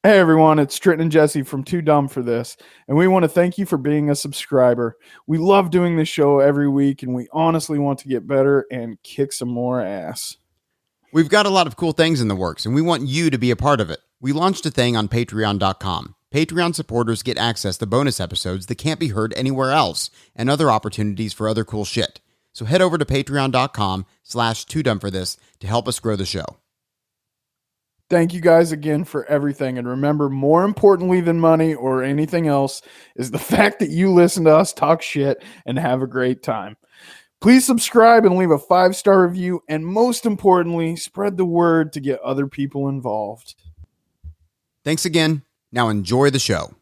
Hey everyone, it's Stritton and Jesse from Too Dumb for This, and we want to thank you for being a subscriber. We love doing this show every week, and we honestly want to get better and kick some more ass. We've got a lot of cool things in the works, and we want you to be a part of it. We launched a thing on Patreon.com. Patreon supporters get access to bonus episodes that can't be heard anywhere else, and other opportunities for other cool shit. So head over to patreon.com/2dumbforthis to help us grow the show. Thank you guys again for everything. And remember, more importantly than money or anything else is the fact that you listen to us talk shit and have a great time. Please subscribe and leave a 5-star review. And most importantly, spread the word to get other people involved. Thanks again. Now enjoy the show.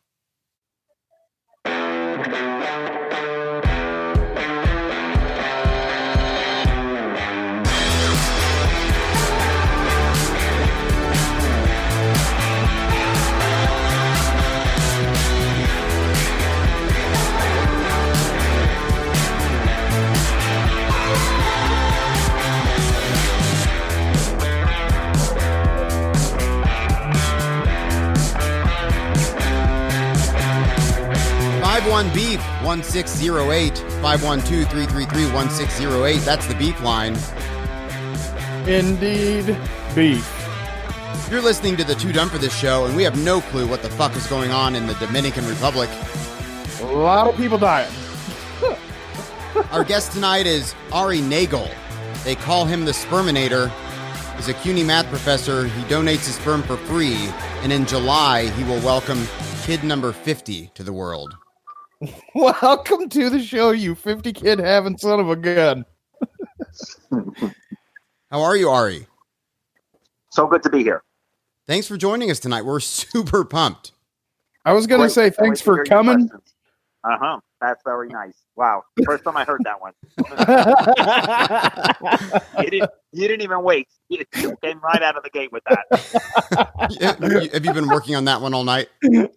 One beef 1608 512-333-1608. That's the beef line. Indeed, beef. You're listening to the Too Dumb for This show, and we have no clue what the fuck is going on in the Dominican Republic. A lot of people dying. Our guest tonight is Ari Nagel. They call him the sperminator. He's a CUNY math professor. He donates his sperm for free, and in July he will welcome kid number 50 to the world. Welcome to the show, you 50 kid having son of a gun. How are you, Ari? So good to be here. Thanks for joining us tonight. We're super pumped. I was going to say thanks for coming. That's very nice. Wow. First time I heard that one. You didn't even wait. You came right out of the gate with that. Have you been working on that one all night?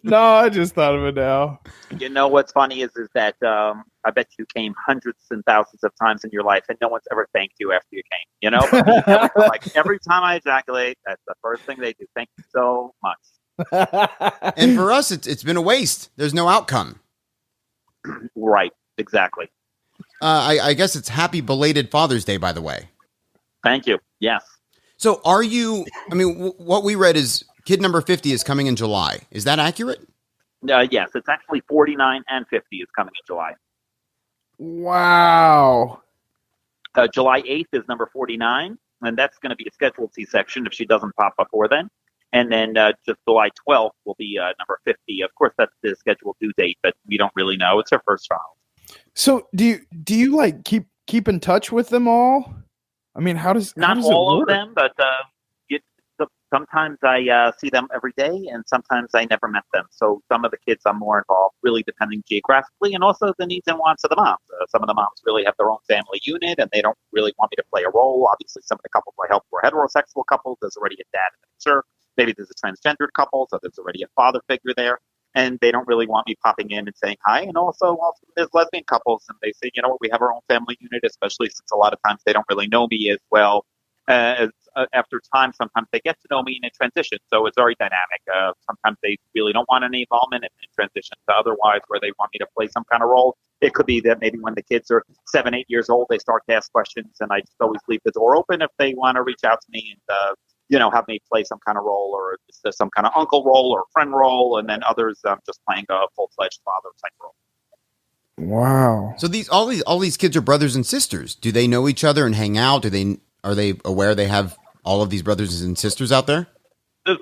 No, I just thought of it now. You know what's funny is that I bet you came hundreds and thousands of times in your life, and no one's ever thanked you after you came. You know, like every time I ejaculate, that's the first thing they do. Thank you so much. And for us, it's been a waste. There's no outcome. Right. Exactly. I guess it's happy belated Father's Day, by the way. Thank you. Yes. So are you, what we read is kid number 50 is coming in July. Is that accurate? Yes, it's actually 49 and 50 is coming in July. Wow. July 8th is number 49, and that's going to be a scheduled C-section if she doesn't pop before then. And then just July 12th will be number 50. Of course, that's the scheduled due date, but we don't really know. It's her first child. So do you like keep in touch with them all? I mean, how does not all of them, but sometimes I see them every day, and sometimes I never met them. So some of the kids I'm more involved, really depending geographically, and also the needs and wants of the moms. Some of the moms really have their own family unit, and they don't really want me to play a role. Obviously, some of the couples I help were heterosexual couples. There's already a dad in the picture. Maybe there's a transgendered couple, so there's already a father figure there. And they don't really want me popping in and saying hi. And also there's lesbian couples, and they say, you know what, we have our own family unit, especially since a lot of times they don't really know me as well. After time, sometimes they get to know me and it transitions. So it's very dynamic. Sometimes they really don't want any involvement and transition to otherwise where they want me to play some kind of role. It could be that maybe when the kids are 7, 8 years old, they start to ask questions, and I just always leave the door open if they want to reach out to me and have me play some kind of role, or just some kind of uncle role or friend role, and then others just playing a full-fledged father type role. Wow. So all these kids are brothers and sisters. Do they know each other and hang out? Are they aware they have all of these brothers and sisters out there?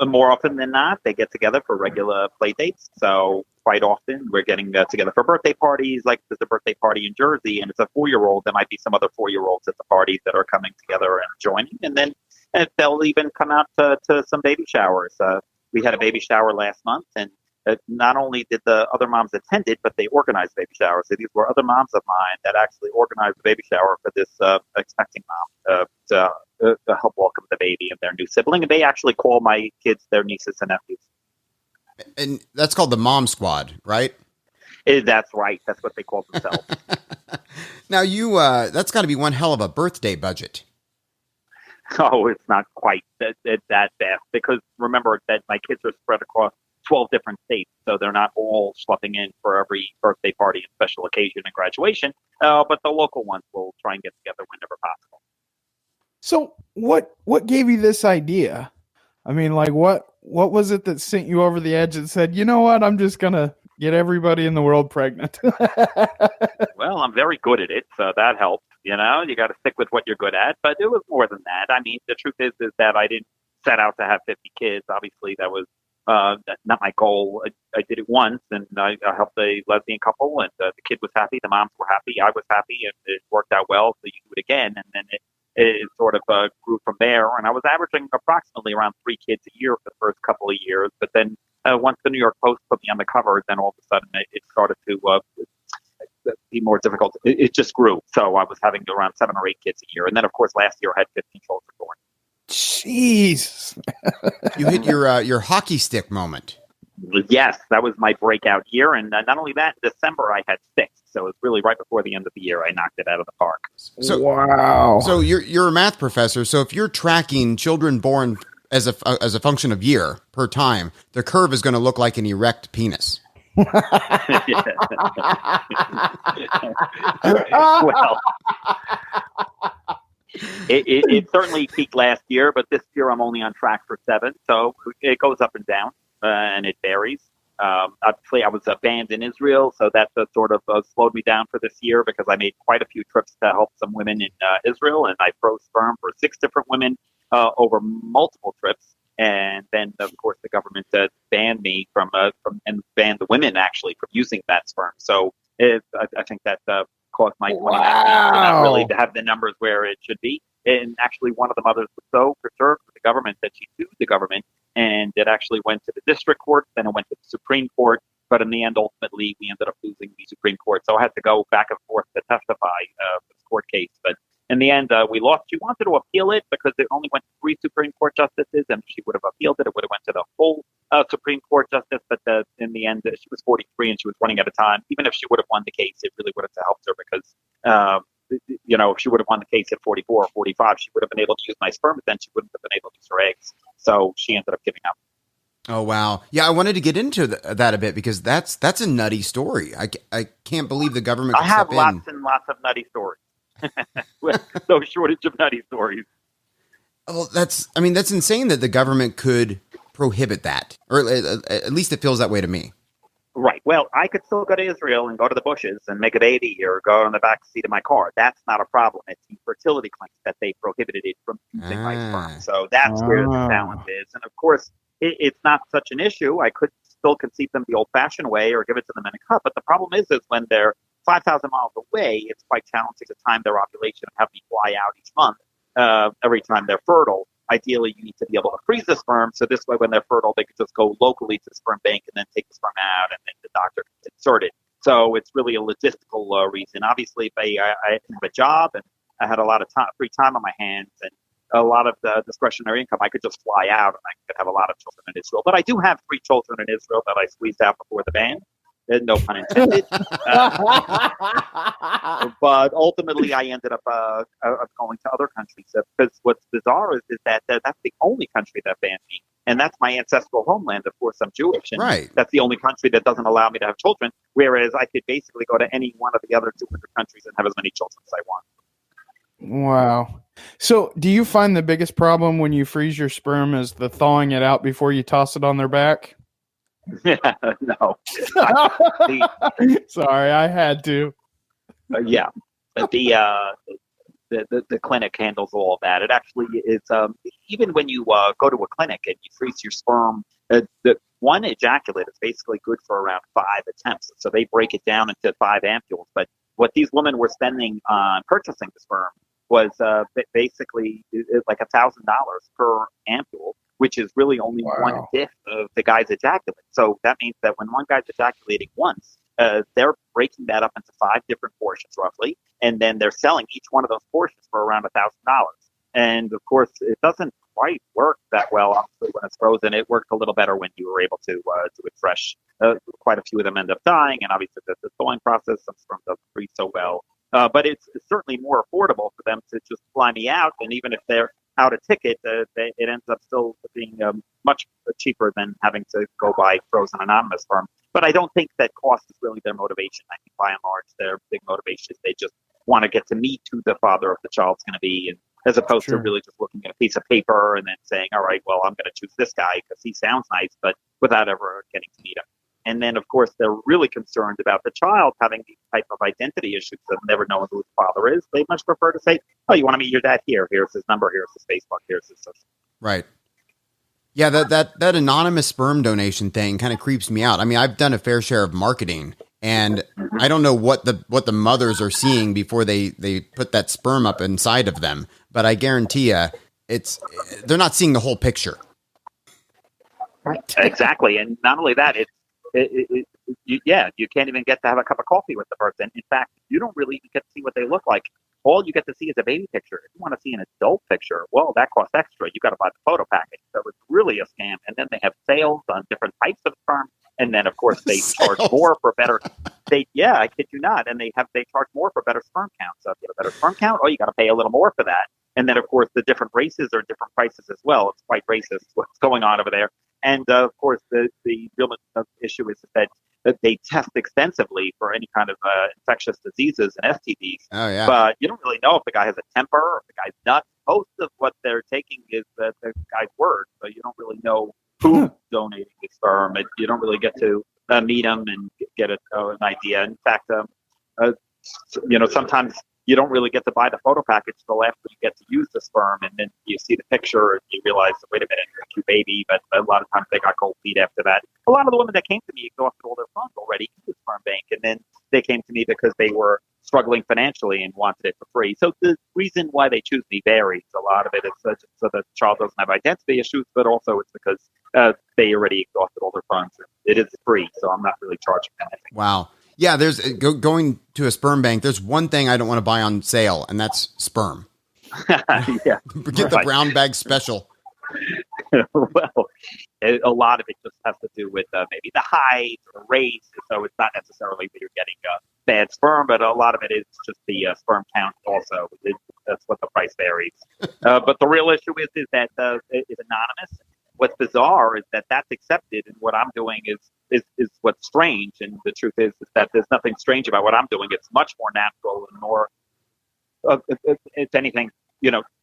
More often than not, they get together for regular play dates. So quite often we're getting together for birthday parties. Like there's a birthday party in Jersey, and it's a 4-year-old. There might be some other 4-year-olds at the parties that are coming together and joining, and then they'll even come out to some baby showers. We had a baby shower last month, and not only did the other moms attend it, but they organized baby showers. So these were other moms of mine that actually organized the baby shower for this expecting mom to help welcome the baby and their new sibling. And they actually call my kids their nieces and nephews. And that's called the Mom Squad, right? That's right. That's what they call themselves. Now, that's got to be one hell of a birthday budget. Oh, it's not quite that fast because remember that my kids are spread across 12 different states, so they're not all schlepping in for every birthday party and special occasion and graduation. But the local ones will try and get together whenever possible. So what gave you this idea? I mean, like what was it that sent you over the edge and said, you know what, I'm just gonna get everybody in the world pregnant? Well, I'm very good at it, so that helps. You know, you got to stick with what you're good at. But it was more than that. I mean, the truth is that I didn't set out to have 50 kids. Obviously, that was not my goal. I did it once, and I helped a lesbian couple, and the kid was happy, the moms were happy, I was happy, and it worked out well. So you do it again, and then it sort of grew from there. And I was averaging approximately around 3 kids a year for the first couple of years. But then once the New York Post put me on the cover, then all of a sudden it started to be more difficult. It just grew. So I was having around 7 or 8 kids a year. And then, of course, last year I had 15 children born. Jeez. You hit your hockey stick moment. Yes, that was my breakout year. And not only that, in December I had 6. So it was really right before the end of the year I knocked it out of the park. So, wow. So you're a math professor. So if you're tracking children born as a function of year per time, the curve is going to look like an erect penis. Well, it certainly peaked last year, but this year I'm only on track for 7. So it goes up and down, and it varies. Obviously, I was banned in Israel, so that sort of slowed me down for this year because I made quite a few trips to help some women in Israel, and I froze sperm for 6 different women over multiple trips. And then, of course, the government banned me from and banned the women actually from using that sperm. So I think that caused my 2019 to not really have the numbers where it should be. And actually, one of the mothers was so perturbed with the government that she sued the government, and it actually went to the district court. Then it went to the Supreme Court. But in the end, ultimately, we ended up losing the Supreme Court. So I had to go back and forth to testify for this court case. But in the end, we lost. She wanted to appeal it because it only went to 3 Supreme Court justices, and if she would have appealed it, it would have went to the full Supreme Court justice. But in the end, she was 43 and she was running out of time. Even if she would have won the case, it really would have helped her because, if she would have won the case at 44 or 45, she would have been able to use my sperm, but then she wouldn't have been able to use her eggs. So she ended up giving up. Oh, wow. Yeah, I wanted to get into that a bit because that's a nutty story. I can't believe the government. I have lots and lots of nutty stories. No shortage of nutty stories. Oh, that's insane that the government could prohibit that, or at least it feels that way to me. Right. Well, I could still go to Israel and go to the bushes and make a baby or go in the back seat of my car. That's not a problem. It's the fertility clinics that they prohibited it from using my sperm. So that's where the challenge is. And of course, it's not such an issue. I could still conceive them the old-fashioned way or give it to them in a cup. But the problem is when they're 5,000 miles away, it's quite challenging to time their ovulation and have me fly out each month every time they're fertile. Ideally, you need to be able to freeze the sperm, so this way when they're fertile, they could just go locally to the sperm bank and then take the sperm out, and then the doctor can insert it. So it's really a logistical reason. Obviously, if I have a job and I had a lot of free time on my hands and a lot of discretionary income, I could just fly out and I could have a lot of children in Israel. But I do have 3 children in Israel that I squeezed out before the ban. No pun intended. But ultimately, I ended up going to other countries because what's bizarre is that that's the only country that banned me, and that's my ancestral homeland. Of course, I'm Jewish, and that's the only country that doesn't allow me to have children. Whereas I could basically go to any one of the other 200 countries and have as many children as I want. Wow. So, do you find the biggest problem when you freeze your sperm is the thawing it out before you toss it on their back? No. Sorry, I had to. Yeah. The clinic handles all of that. It actually is, even when you go to a clinic and you freeze your sperm, the one ejaculate is basically good for around 5 attempts. So they break it down into 5 ampules. But what these women were spending on purchasing the sperm was basically like $1,000 per ampule, which is really only 1/5 of the guy's ejaculate. So that means that when one guy's ejaculating once, they're breaking that up into 5 different portions roughly, and then they're selling each one of those portions for around $1,000. And of course, it doesn't quite work that well, obviously, when it's frozen. It worked a little better when you were able to do it fresh. Quite a few of them end up dying, and obviously the thawing process, some sperm doesn't freeze so well. But it's certainly more affordable for them to just fly me out, and even if they're out a ticket, it ends up still being much cheaper than having to go buy frozen anonymous sperm. But I don't think that cost is really their motivation. I think by and large, their big motivation is they just want to get to meet who the father of the child's going to be, and as opposed to really just looking at a piece of paper and then saying, all right, well, I'm going to choose this guy because he sounds nice, but without ever getting to meet him. And then, of course, they're really concerned about the child having these type of identity issues of never knowing who his father is. They much prefer to say, oh, you want to meet your dad? Here's his number, here's his Facebook, here's his social. Right. Yeah, that anonymous sperm donation thing kind of creeps me out. I mean, I've done a fair share of marketing, and I don't know what the mothers are seeing before they put that sperm up inside of them. But I guarantee you, they're not seeing the whole picture. Right. Exactly. And not only that, you can't even get to have a cup of coffee with the person. In fact, you don't really even get to see what they look like. All you get to see is a baby picture. If you want to see an adult picture, well, that costs extra. You got to buy the photo package. So it's really a scam. And then they have sales on different types of sperm. And then, of course, they charge more for better. I kid you not. And they charge more for better sperm count. So if you have a better sperm count, you got to pay a little more for that. And then, of course, the different races are different prices as well. It's quite racist what's going on over there. And, of course, the real issue is that they test extensively for any kind of infectious diseases and STDs. Oh, yeah. But you don't really know if the guy has a temper or if the guy's nuts. Most of what they're taking is the guy's word. So you don't really know who's donating the sperm. You don't really get to meet him and get an idea. In fact, sometimes you don't really get to buy the photo package until after you get to use the sperm, and then you see the picture and you realize, wait a minute, you're a cute baby. But a lot of times they got cold feet after that. A lot of the women that came to me exhausted all their funds already in the sperm bank, and then they came to me because they were struggling financially and wanted it for free. So the reason why they choose me varies. A lot of it is so the child doesn't have identity issues, but also it's because they already exhausted all their funds. It is free, so I'm not really charging them anything. Wow. Yeah, there's going to a sperm bank. There's one thing I don't want to buy on sale, and that's sperm. Yeah, Get the brown bag special. Well, a lot of it just has to do with maybe the height or race. So it's not necessarily that you're getting bad sperm, but a lot of it is just the sperm count also. That's what the price varies. But the real issue is that it's anonymous. What's bizarre is that that's accepted, and what I'm doing is what's strange. And the truth is that there's nothing strange about what I'm doing. It's much more natural and more, if anything,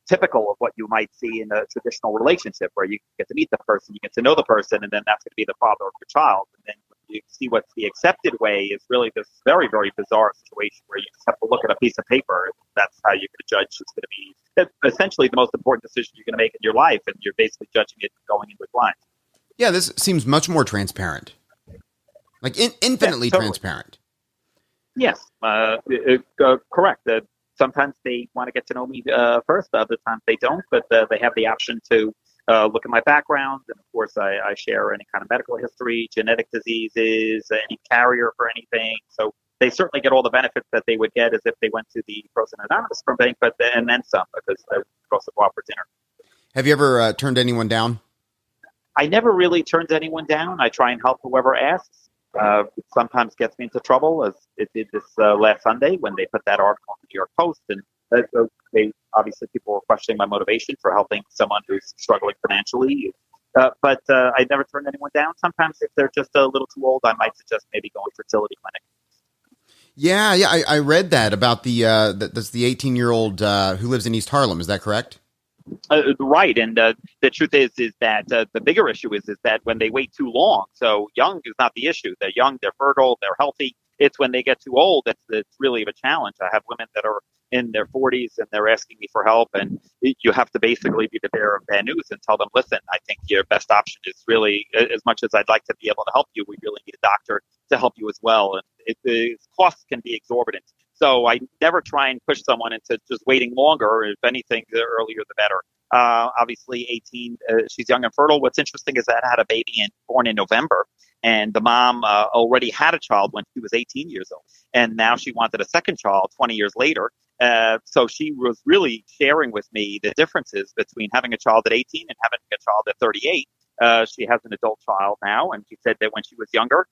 typical of what you might see in a traditional relationship, where you get to meet the person, you get to know the person, and then that's going to be the father of your child. And then you see what's the accepted way is really this very, very bizarre situation where you just have to look at a piece of paper, and that's how you could judge who's going to be essentially the most important decision you're going to make in your life, and you're basically judging it going in with blind. Yeah, this seems much more transparent, like infinitely transparent. Yes, correct. Sometimes they want to get to know me first. Other times they don't, but they have the option to look at my background. And, of course, I share any kind of medical history, genetic diseases, any carrier for anything. So they certainly get all the benefits that they would get as if they went to the Frozen Anonymous Sperm Bank, and then some, because they also go out for dinner. Have you ever turned anyone down? I never really turned anyone down. I try and help whoever asks. It sometimes gets me into trouble, as it did this last Sunday when they put that article in the New York Post, and obviously people were questioning my motivation for helping someone who's struggling financially. But I never turned anyone down. Sometimes if they're just a little too old, I might suggest maybe going to fertility clinic. Yeah, I read that about that's the 18-year-old who lives in East Harlem. Is that correct? Right, and the truth is that the bigger issue is that when they wait too long. So young is not the issue. They're young, they're fertile, they're healthy. It's when they get too old that's really of a challenge. I have women that are in their 40s and they're asking me for help, and you have to basically be the bearer of bad news and tell them, listen, I think your best option is really, as much as I'd like to be able to help you, we really need a doctor to help you as well. And the costs can be exorbitant. So I never try and push someone into just waiting longer. If anything, the earlier the better. Obviously, 18, she's young and fertile. What's interesting is that I had a baby born in November, and the mom already had a child when she was 18 years old. And now she wanted a second child 20 years later. So she was really sharing with me the differences between having a child at 18 and having a child at 38. She has an adult child now, and she said that when she was younger,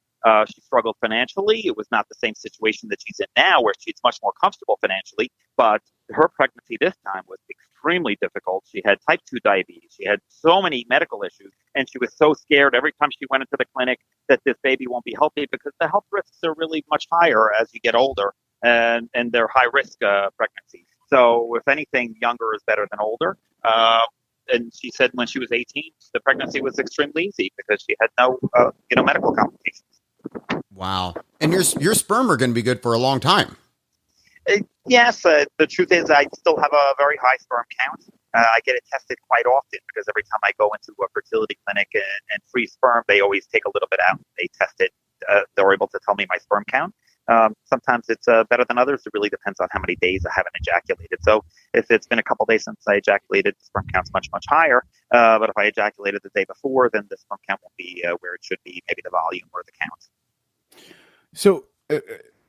she struggled financially. It was not the same situation that she's in now, where she's much more comfortable financially. But her pregnancy this time was extremely difficult. She had type 2 diabetes. She had so many medical issues, and she was so scared every time she went into the clinic that this baby won't be healthy because the health risks are really much higher as you get older, and they're high risk pregnancies. So if anything, younger is better than older. And she said when she was 18, the pregnancy was extremely easy because she had no, medical complications. Wow. And your sperm are going to be good for a long time. Yes, the truth is I still have a very high sperm count. I get it tested quite often because every time I go into a fertility clinic and free sperm, they always take a little bit out. They test it. They're able to tell me my sperm count. Sometimes it's better than others. It really depends on how many days I haven't ejaculated. So if it's been a couple days since I ejaculated, the sperm count's much, much higher. But if I ejaculated the day before, then the sperm count won't be where it should be, maybe the volume or the count. So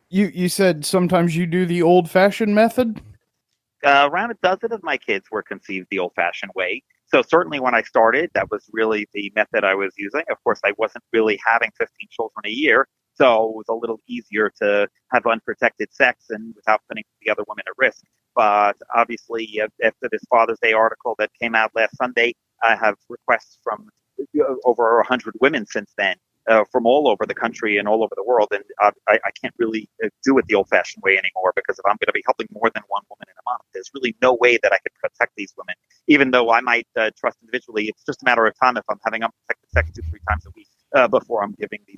you said sometimes you do the old-fashioned method? Around a dozen of my kids were conceived the old-fashioned way. So certainly when I started, that was really the method I was using. Of course, I wasn't really having 15 children a year. So it was a little easier to have unprotected sex and without putting the other women at risk. But obviously, after this Father's Day article that came out last Sunday, I have requests from over 100 women since then, from all over the country and all over the world. And I can't really do it the old-fashioned way anymore because if I'm going to be helping more than one woman in a month, there's really no way that I could protect these women. Even though I might trust individually, it's just a matter of time if I'm having unprotected sex 2-3 times a week before I'm giving these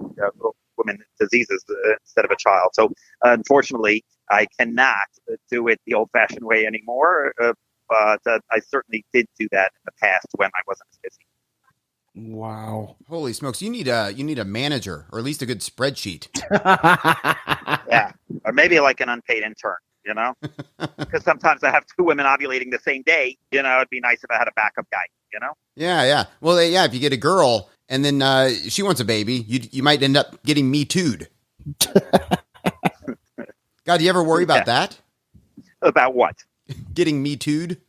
women diseases instead of a child. So unfortunately, I cannot do it the old-fashioned way anymore. But I certainly did do that in the past when I wasn't as busy. Wow. Holy smokes. You need a manager or at least a good spreadsheet. Yeah. Or maybe like an unpaid intern, because sometimes I have 2 women ovulating the same day. It'd be nice if I had a backup guy, Yeah. Well, yeah, if you get a girl and then she wants a baby, you might end up getting Me Too'd. God, do you ever worry about that? About what? Getting Me Too'd?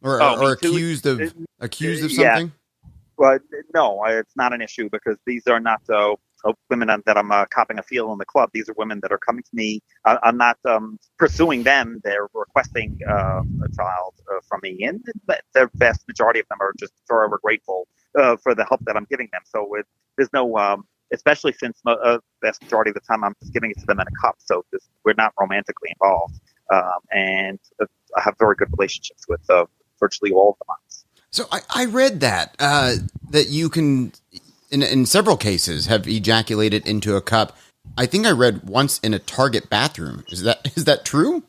Or Me Too? accused of something? Yeah. Well, no, it's not an issue because these are not women that I'm copping a feel in the club. These are women that are coming to me. I'm not pursuing them. They're requesting a child from me. And the vast majority of them are just forever grateful for the help that I'm giving them. So there's no, especially since the vast majority of the time I'm just giving it to them in a cup. So we're not romantically involved. And I have very good relationships with virtually all of the moms. So I read that you can, in several cases, have ejaculated into a cup. I think I read once in a Target bathroom. Is that true?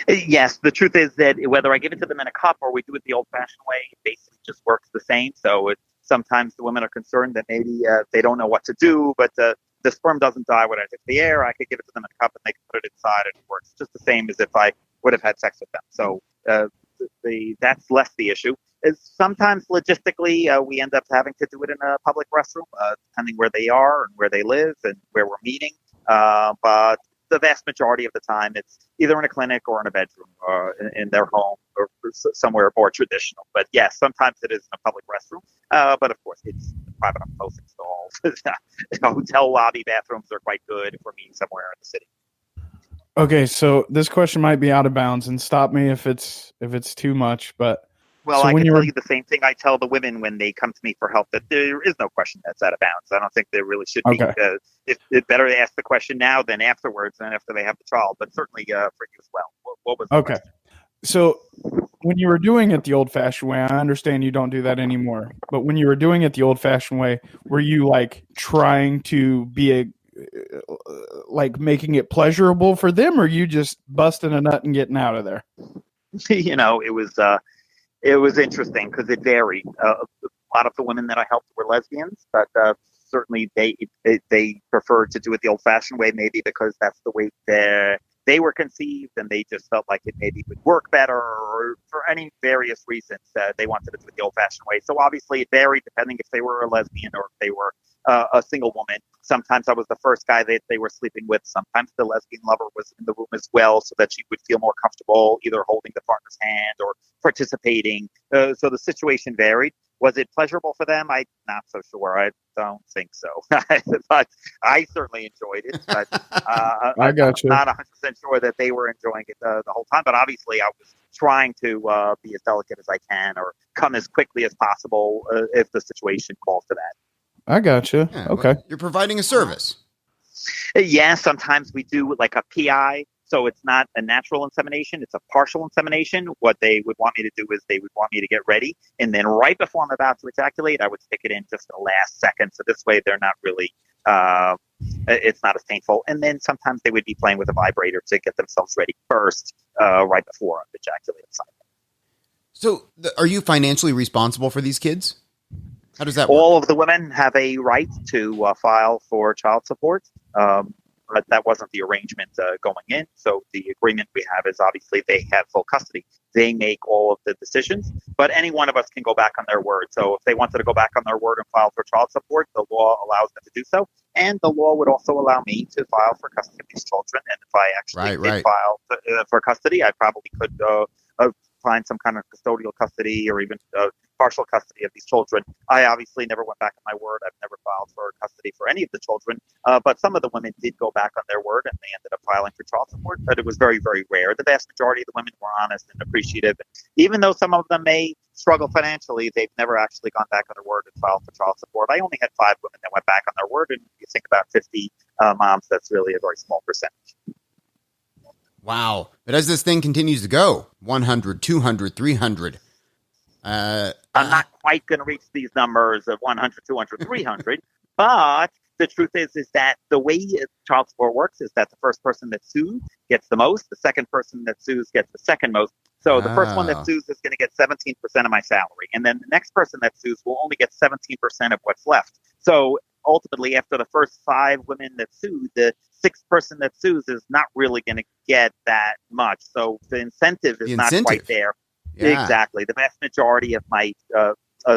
Yes. The truth is that whether I give it to them in a cup or we do it the old-fashioned way, it basically just works the same. So sometimes the women are concerned that maybe they don't know what to do, but the sperm doesn't die when I take the air. I could give it to them in a cup and they can put it inside and it works just the same as if I would have had sex with them. So that's less the issue. Is sometimes logistically we end up having to do it in a public restroom, depending where they are and where they live and where we're meeting. But the vast majority of the time, it's either in a clinic or in a bedroom or in their home or somewhere more traditional. But yes, sometimes it is in a public restroom. But of course, it's private on close installs. Hotel lobby bathrooms are quite good if we're meeting somewhere in the city. Okay, so this question might be out of bounds, and stop me if it's too much. But well, so I can tell you the same thing I tell the women when they come to me for help, that there is no question that's out of bounds. I don't think there really should be. It's better to ask the question now than afterwards, and after they have the child. But certainly for you as well. What was the question? So when you were doing it the old-fashioned way, I understand you don't do that anymore. But when you were doing it the old-fashioned way, were you like trying to be like making it pleasurable for them, or you just busting a nut and getting out of there? It was interesting because it varied. A lot of the women that I helped were lesbians, but certainly they preferred to do it the old-fashioned way, maybe because that's the way they were conceived, and they just felt like it maybe would work better, or for any various reasons they wanted to do it the old-fashioned way. So obviously it varied depending if they were a lesbian or if they were a single woman. Sometimes I was the first guy that they were sleeping with. Sometimes the lesbian lover was in the room as well, so that she would feel more comfortable either holding the partner's hand or participating. So the situation varied. Was it pleasurable for them? I'm not so sure. I don't think so. But I certainly enjoyed it. But I got you. I'm not 100% sure that they were enjoying it the whole time. But obviously, I was trying to be as delicate as I can or come as quickly as possible if the situation calls for that. I got you. Yeah, Okay. well, you're providing a service. Yeah, sometimes we do like a PI. So it's not a natural insemination, it's a partial insemination. What they would want me to do is they would want me to get ready. And then right before I'm about to ejaculate, I would stick it in just the last second. So this way they're not really, it's not as painful. And then sometimes they would be playing with a vibrator to get themselves ready first, right before I'm ejaculating. So are you financially responsible for these kids? How does that work? All of the women have a right to file for child support. But that wasn't the arrangement going in. So the agreement we have is obviously they have full custody. They make all of the decisions, but any one of us can go back on their word. So if they wanted to go back on their word and file for child support, the law allows them to do so. And the law would also allow me to file for custody of these children. And if I actually did file for custody, I probably could find some kind of custodial custody or even partial custody of these children. I obviously never went back on my word. I've never filed for custody for any of the children, but some of the women did go back on their word and they ended up filing for child support, but it was very, very rare. The vast majority of the women were honest and appreciative. Even though some of them may struggle financially, they've never actually gone back on their word and filed for child support. I only had 5 women that went back on their word, and if you think about 50 moms, that's really a very small percentage. Wow. But as this thing continues to go, 100, 200, 300. I'm not quite going to reach these numbers of 100, 200, 300, but the truth is that the way child support works is that the first person that sues gets the most, the second person that sues gets the second most. So the first one that sues is going to get 17% of my salary, and then the next person that sues will only get 17% of what's left. So ultimately, after the first 5 women that sued, the 6th person that sues is not really going to get that much. So the incentive is not quite there. Yeah. Exactly. The vast majority of my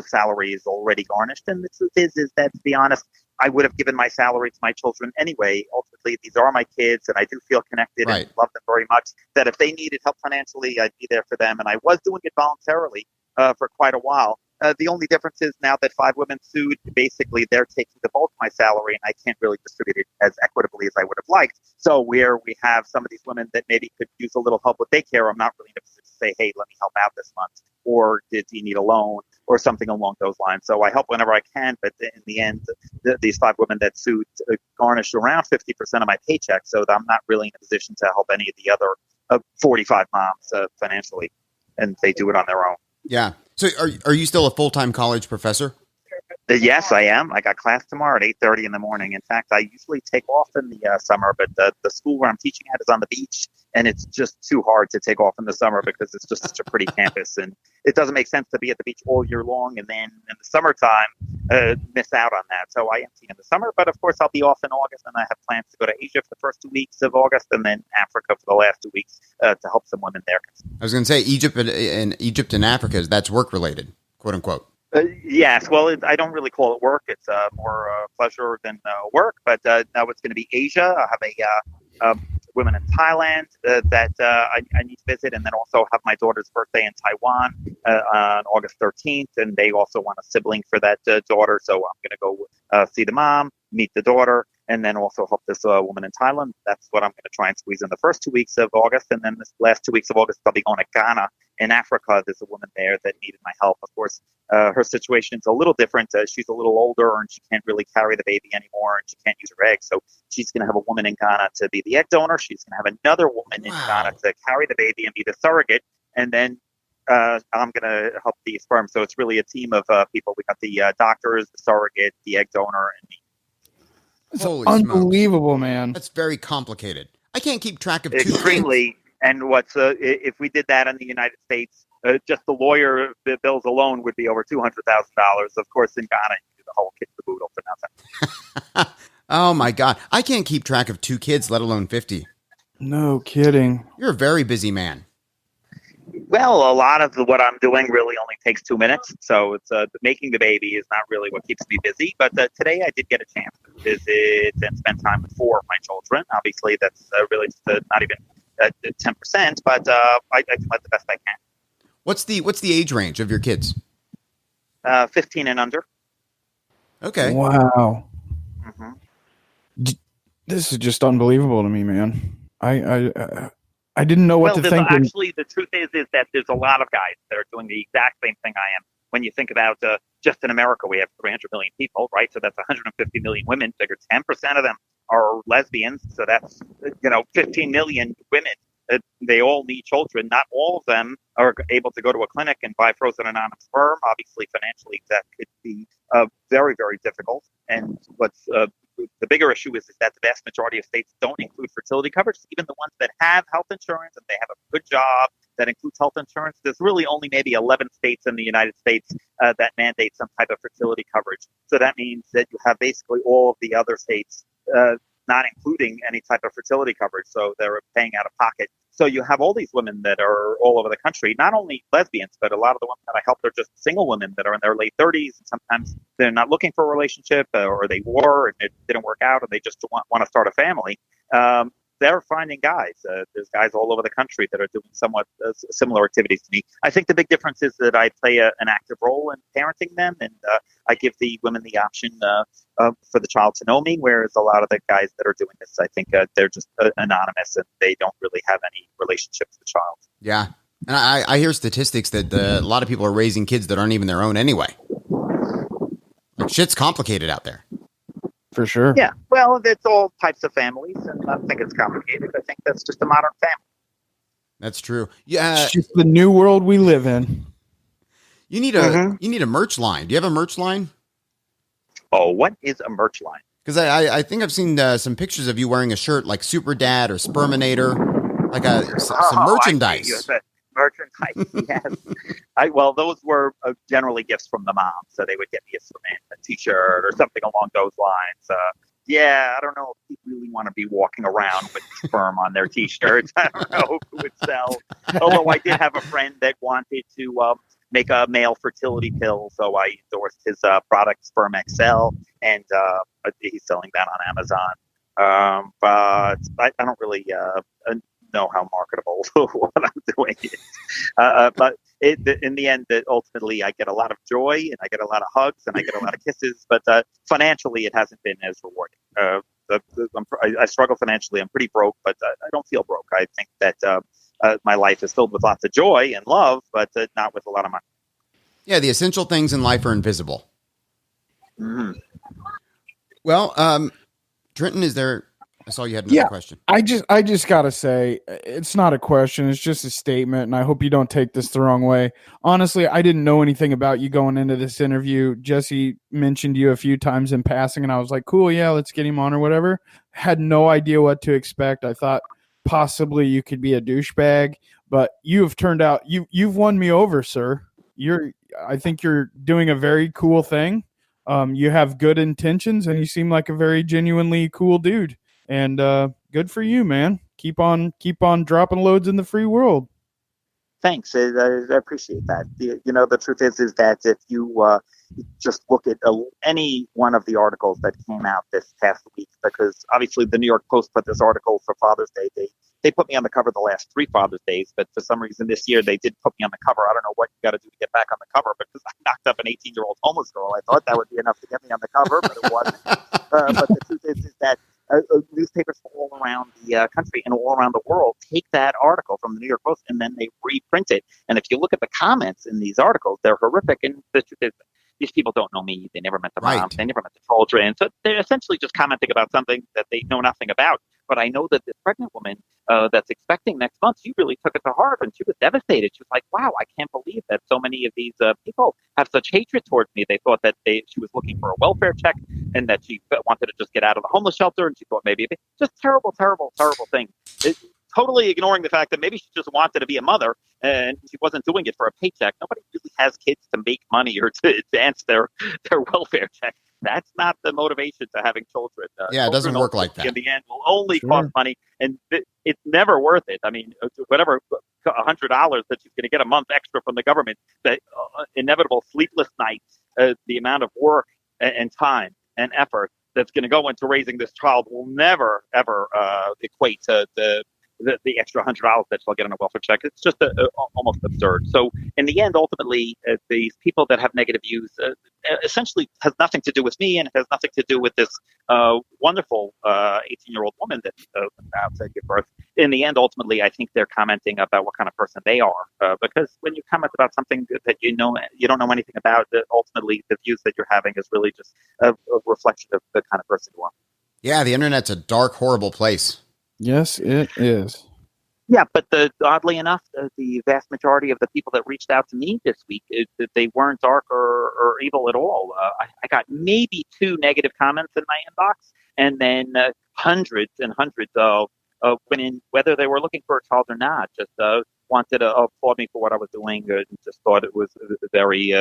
salary is already garnished. And the truth is that, to be honest, I would have given my salary to my children anyway. Ultimately, these are my kids, and I do feel connected and love them very much, that if they needed help financially, I'd be there for them. And I was doing it voluntarily for quite a while. The only difference is now that 5 women sued, basically they're taking the bulk of my salary, and I can't really distribute it as equitably as I would have liked. So where we have some of these women that maybe could use a little help with daycare, I'm not really in a position to say, hey, let me help out this month, or do you need a loan, or something along those lines. So I help whenever I can, but in the end, these 5 women that sued garnished around 50% of my paycheck, so I'm not really in a position to help any of the other 45 moms financially, and they do it on their own. Yeah. So are you still a full-time college professor? Yes, I am. I got class tomorrow at 8:30 in the morning. In fact, I usually take off in the summer, but the school where I'm teaching at is on the beach, and it's just too hard to take off in the summer because it's just such a pretty campus, and it doesn't make sense to be at the beach all year long and then in the summertime miss out on that. So I empty in the summer, but of course I'll be off in August, and I have plans to go to Asia for the first 2 weeks of August, and then Africa for the last 2 weeks to help some women there. I was going to say Egypt and Africa, that's work related, quote unquote. Yes, well, I don't really call it work. It's more pleasure than work. But now it's going to be Asia. I have a women in Thailand that I need to visit, and then also have my daughter's birthday in Taiwan on August 13th, and they also want a sibling for that daughter. So I'm going to go see the mom, meet the daughter, and then also help this woman in Thailand. That's what I'm going to try and squeeze in the first 2 weeks of August, and then this last 2 weeks of August I'll be going to Ghana in Africa. There's a woman there that needed my help. Of course, her situation's a little different. She's a little older, and she can't really carry the baby anymore, and she can't use her eggs. So she's going to have a woman in Ghana to be the egg donor. She's going to have another woman in Ghana to carry the baby and be the surrogate. And then I'm going to help the sperm. So it's really a team of people. We got the doctors, the surrogate, the egg donor, and me. It's unbelievable, man. That's very complicated. I can't keep track of 2 Extremely. And what's if we did that in the United States, just the lawyer bills alone would be over $200,000. Of course, in Ghana, you do the whole kit and caboodle for nothing. Oh my God, I can't keep track of 2 kids, let alone 50. No kidding. You're a very busy man. Well, a lot of what I'm doing really only takes 2 minutes. So it's making the baby is not really what keeps me busy. But today I did get a chance to visit and spend time with 4 of my children. Obviously, that's really just not even 10%, but I do the best I can. What's the age range of your kids? 15 and under. Okay. Wow. Mm-hmm. This is just unbelievable to me, man. I didn't know what to think. Actually, the truth is that there's a lot of guys that are doing the exact same thing I am. When you think about just in America, we have 300 million people, right? So that's 150 million women. Figure 10% of them are lesbians. So that's 15 million women. They all need children. Not all of them are able to go to a clinic and buy frozen anonymous sperm. Obviously, financially, that could be very, very difficult. And what's the bigger issue is that the vast majority of states don't include fertility coverage. Even the ones that have health insurance and they have a good job that includes health insurance, there's really only maybe 11 states in the United States that mandate some type of fertility coverage. So that means that you have basically all of the other states not including any type of fertility coverage. So they're paying out of pocket. So you have all these women that are all over the country, not only lesbians, but a lot of the women that I help are just single women that are in their late 30s. And sometimes they're not looking for a relationship or they were and it didn't work out and they just want to start a family. They're finding guys. There's guys all over the country that are doing somewhat similar activities to me. I think the big difference is that I play an active role in parenting them, and I give the women the option for the child to know me, whereas a lot of the guys that are doing this, I think they're just anonymous and they don't really have any relationship with the child. Yeah. And I hear statistics that a lot of people are raising kids that aren't even their own anyway. Like, shit's complicated out there. For sure. Yeah. Well, it's all types of families, and I don't think it's complicated. I think that's just a modern family. That's true. Yeah. It's just the new world we live in. You need a merch line. Do you have a merch line? Oh, what is a merch line? Because I think I've seen some pictures of you wearing a shirt like Super Dad or Sperminator, like some merchandise. Merchandise, yes. Well, those were generally gifts from the mom, so they would get me a T-shirt or something along those lines. I don't know if people really want to be walking around with sperm on their T-shirts. I don't know who would sell. Although I did have a friend that wanted to make a male fertility pill, so I endorsed his product, Sperm XL, and he's selling that on Amazon. But I don't really know how marketable what I'm doing is. But in the end, ultimately, I get a lot of joy and I get a lot of hugs and I get a lot of kisses. But financially, it hasn't been as rewarding. I struggle financially. I'm pretty broke, but I don't feel broke. I think that my life is filled with lots of joy and love, but not with a lot of money. Yeah, the essential things in life are invisible. Mm-hmm. Well, Trenton, I saw you had another question. I just gotta say, it's not a question, it's just a statement, and I hope you don't take this the wrong way. Honestly, I didn't know anything about you going into this interview. Jesse mentioned you a few times in passing, and I was like, cool, yeah, let's get him on or whatever. Had no idea what to expect. I thought possibly you could be a douchebag, but you have turned out, you've won me over, sir. I think you're doing a very cool thing. You have good intentions, and you seem like a very genuinely cool dude. And good for you, man. Keep on dropping loads in the free world. Thanks. I appreciate that. The truth is that if you just look at any one of the articles that came out this past week, because obviously the New York Post put this article for Father's Day. They put me on the cover the last 3 Father's Days, but for some reason this year they did put me on the cover. I don't know what you got to do to get back on the cover, because I knocked up an 18-year-old homeless girl. I thought that would be enough to get me on the cover, but it wasn't. But the truth is that newspapers all around the country and all around the world take that article from the New York Post and then they reprint it. And if you look at the comments in these articles, they're horrific. And the truth is, these people don't know me. They never met the mom. They never met the children. So they're essentially just commenting about something that they know nothing about. But I know that this pregnant woman that's expecting next month, she really took it to heart and she was devastated. She was like, wow, I can't believe that so many of these people have such hatred towards me. They thought that she was looking for a welfare check and that she wanted to just get out of the homeless shelter. And she thought maybe just terrible, terrible, terrible thing. Totally ignoring the fact that maybe she just wanted to be a mother and she wasn't doing it for a paycheck. Nobody really has kids to make money or to advance their welfare check. That's not the motivation to having children. It doesn't work like that. In the end, will only cost money, and it's never worth it. I mean, whatever $100 that she's going to get a month extra from the government, the inevitable sleepless nights, the amount of work and time and effort that's going to go into raising this child will never ever equate to the extra $100 that she'll get on a welfare check. It's just almost absurd. So in the end, ultimately, these people that have negative views essentially has nothing to do with me, and it has nothing to do with this wonderful 18-year-old woman that's about to give birth. In the end, ultimately, I think they're commenting about what kind of person they are, because when you comment about something that you don't know anything about, ultimately the views that you're having is really just a reflection of the kind of person you are. Yeah, the internet's a dark, horrible place. Yes, it is. Yeah, but oddly enough, the vast majority of the people that reached out to me this week, they weren't dark or evil at all. I got maybe 2 negative comments in my inbox, and then hundreds and hundreds of women, whether they were looking for a child or not, just wanted to applaud me for what I was doing, and just thought it was very.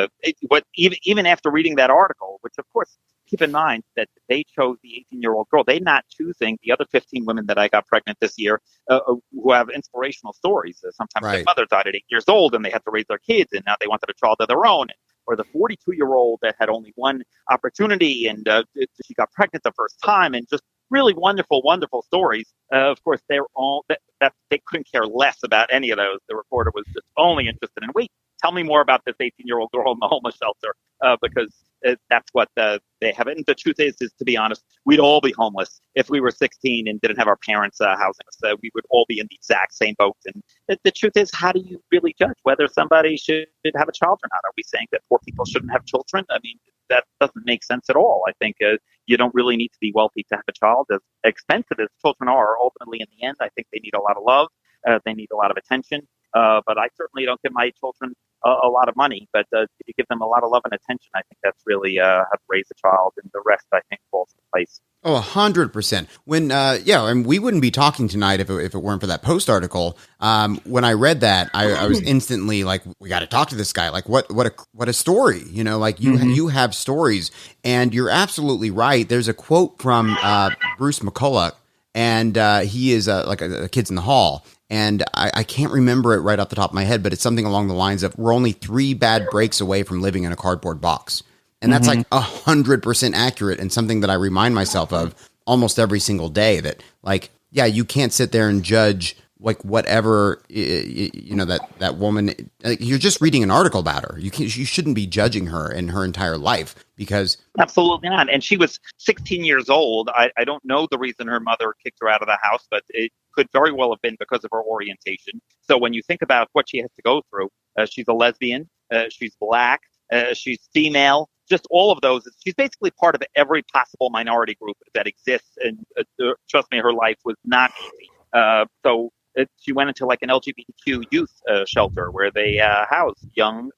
But even after reading that article, which of course, keep in mind that they chose the 18-year-old girl. They're not choosing the other 15 women that I got pregnant this year, who have inspirational stories. Sometimes their mother died at 8 years old and they had to raise their kids, and now they wanted a child of their own. Or the 42-year-old that had only one opportunity and she got pregnant the first time, and just really wonderful, wonderful stories. Of course, they're all that they couldn't care less about any of those. The reporter was just only interested in, wait, tell me more about this 18-year-old girl in the homeless shelter, because that's what they have. And the truth is, to be honest, we'd all be homeless if we were 16 and didn't have our parents housing us. We would all be in the exact same boat. And the truth is, how do you really judge whether somebody should have a child or not? Are we saying that poor people shouldn't have children? I mean, that doesn't make sense at all. I think you don't really need to be wealthy to have a child. As expensive as children are, ultimately in the end, I think they need a lot of love. They need a lot of attention. But I certainly don't give my children a lot of money. But if you give them a lot of love and attention, I think that's really how to raise a child, and the rest, I think, falls into place. Oh, 100%. When, and we wouldn't be talking tonight if it weren't for that Post article. When I read that, I was instantly like, we got to talk to this guy. Like, what a story, like you have stories, and you're absolutely right. There's a quote from Bruce McCulloch, and he is like a Kids in the Hall. And I can't remember it right off the top of my head, but it's something along the lines of, we're only 3 bad breaks away from living in a cardboard box. And that's like 100% accurate, and something that I remind myself of almost every single day, that like, yeah, you can't sit there and judge like whatever, that woman, like, you're just reading an article about her. You shouldn't be judging her in her entire life, because absolutely not. And she was 16 years old. I don't know the reason her mother kicked her out of the house, but it could very well have been because of her orientation. So when you think about what she has to go through, she's a lesbian, she's black, she's female, just all of those. She's basically part of every possible minority group that exists. And trust me, her life was not easy. So she went into like an LGBTQ youth shelter where they house young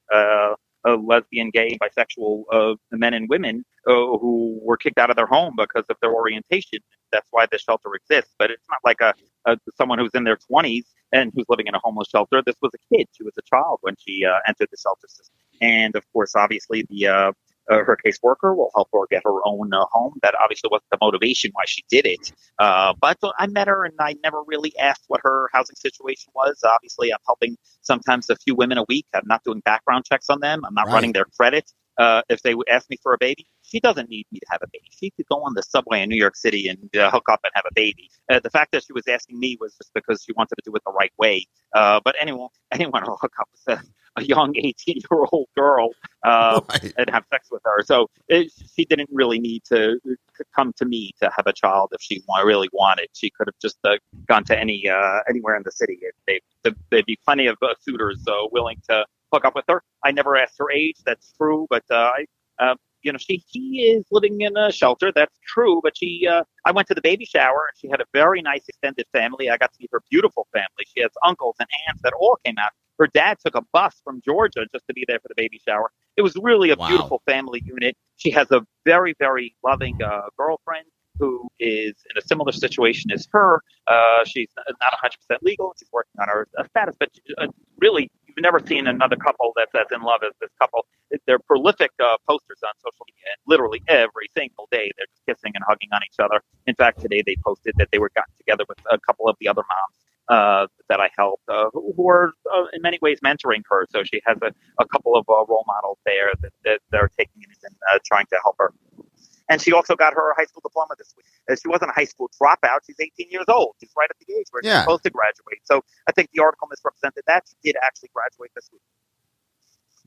lesbian, gay, bisexual men and women who were kicked out of their home because of their orientation. That's why the shelter exists. But it's not like someone who's in their 20s and who's living in a homeless shelter. This was a kid. She was a child when she entered the shelter system. And of course, obviously, her caseworker will help her get her own home. That obviously wasn't the motivation why she did it. But I met her, and I never really asked what her housing situation was. Obviously, I'm helping sometimes a few women a week. I'm not doing background checks on them. I'm not running their credit. If they ask me for a baby, she doesn't need me to have a baby. She could go on the subway in New York City and hook up and have a baby. The fact that she was asking me was just because she wanted to do it the right way. But anyone will hook up with a young 18-year-old girl and have sex with her. So she didn't really need to come to me to have a child if she really wanted. She could have just gone to anywhere in the city. There'd be plenty of suitors willing to hook up with her. I never asked her age. That's true. But she is living in a shelter. That's true. But I went to the baby shower, and she had a very nice extended family. I got to meet her beautiful family. She has uncles and aunts that all came out. Her dad took a bus from Georgia just to be there for the baby shower. It was really a beautiful family unit. She has a very, very loving girlfriend who is in a similar situation as her. She's not 100% legal. She's working on her status, but really, you've never seen another couple that's as in love as this couple. They're prolific posters on social media, and literally every single day they're just kissing and hugging on each other. In fact, today they posted that they were gotten together with a couple of the other moms that I helped, who are in many ways mentoring her. So she has a couple of role models there that they're taking in and trying to help her. And she also got her high school diploma this week. She wasn't a high school dropout. She's 18 years old. She's right at the age where she's supposed to graduate. So I think the article misrepresented that. She did actually graduate this week.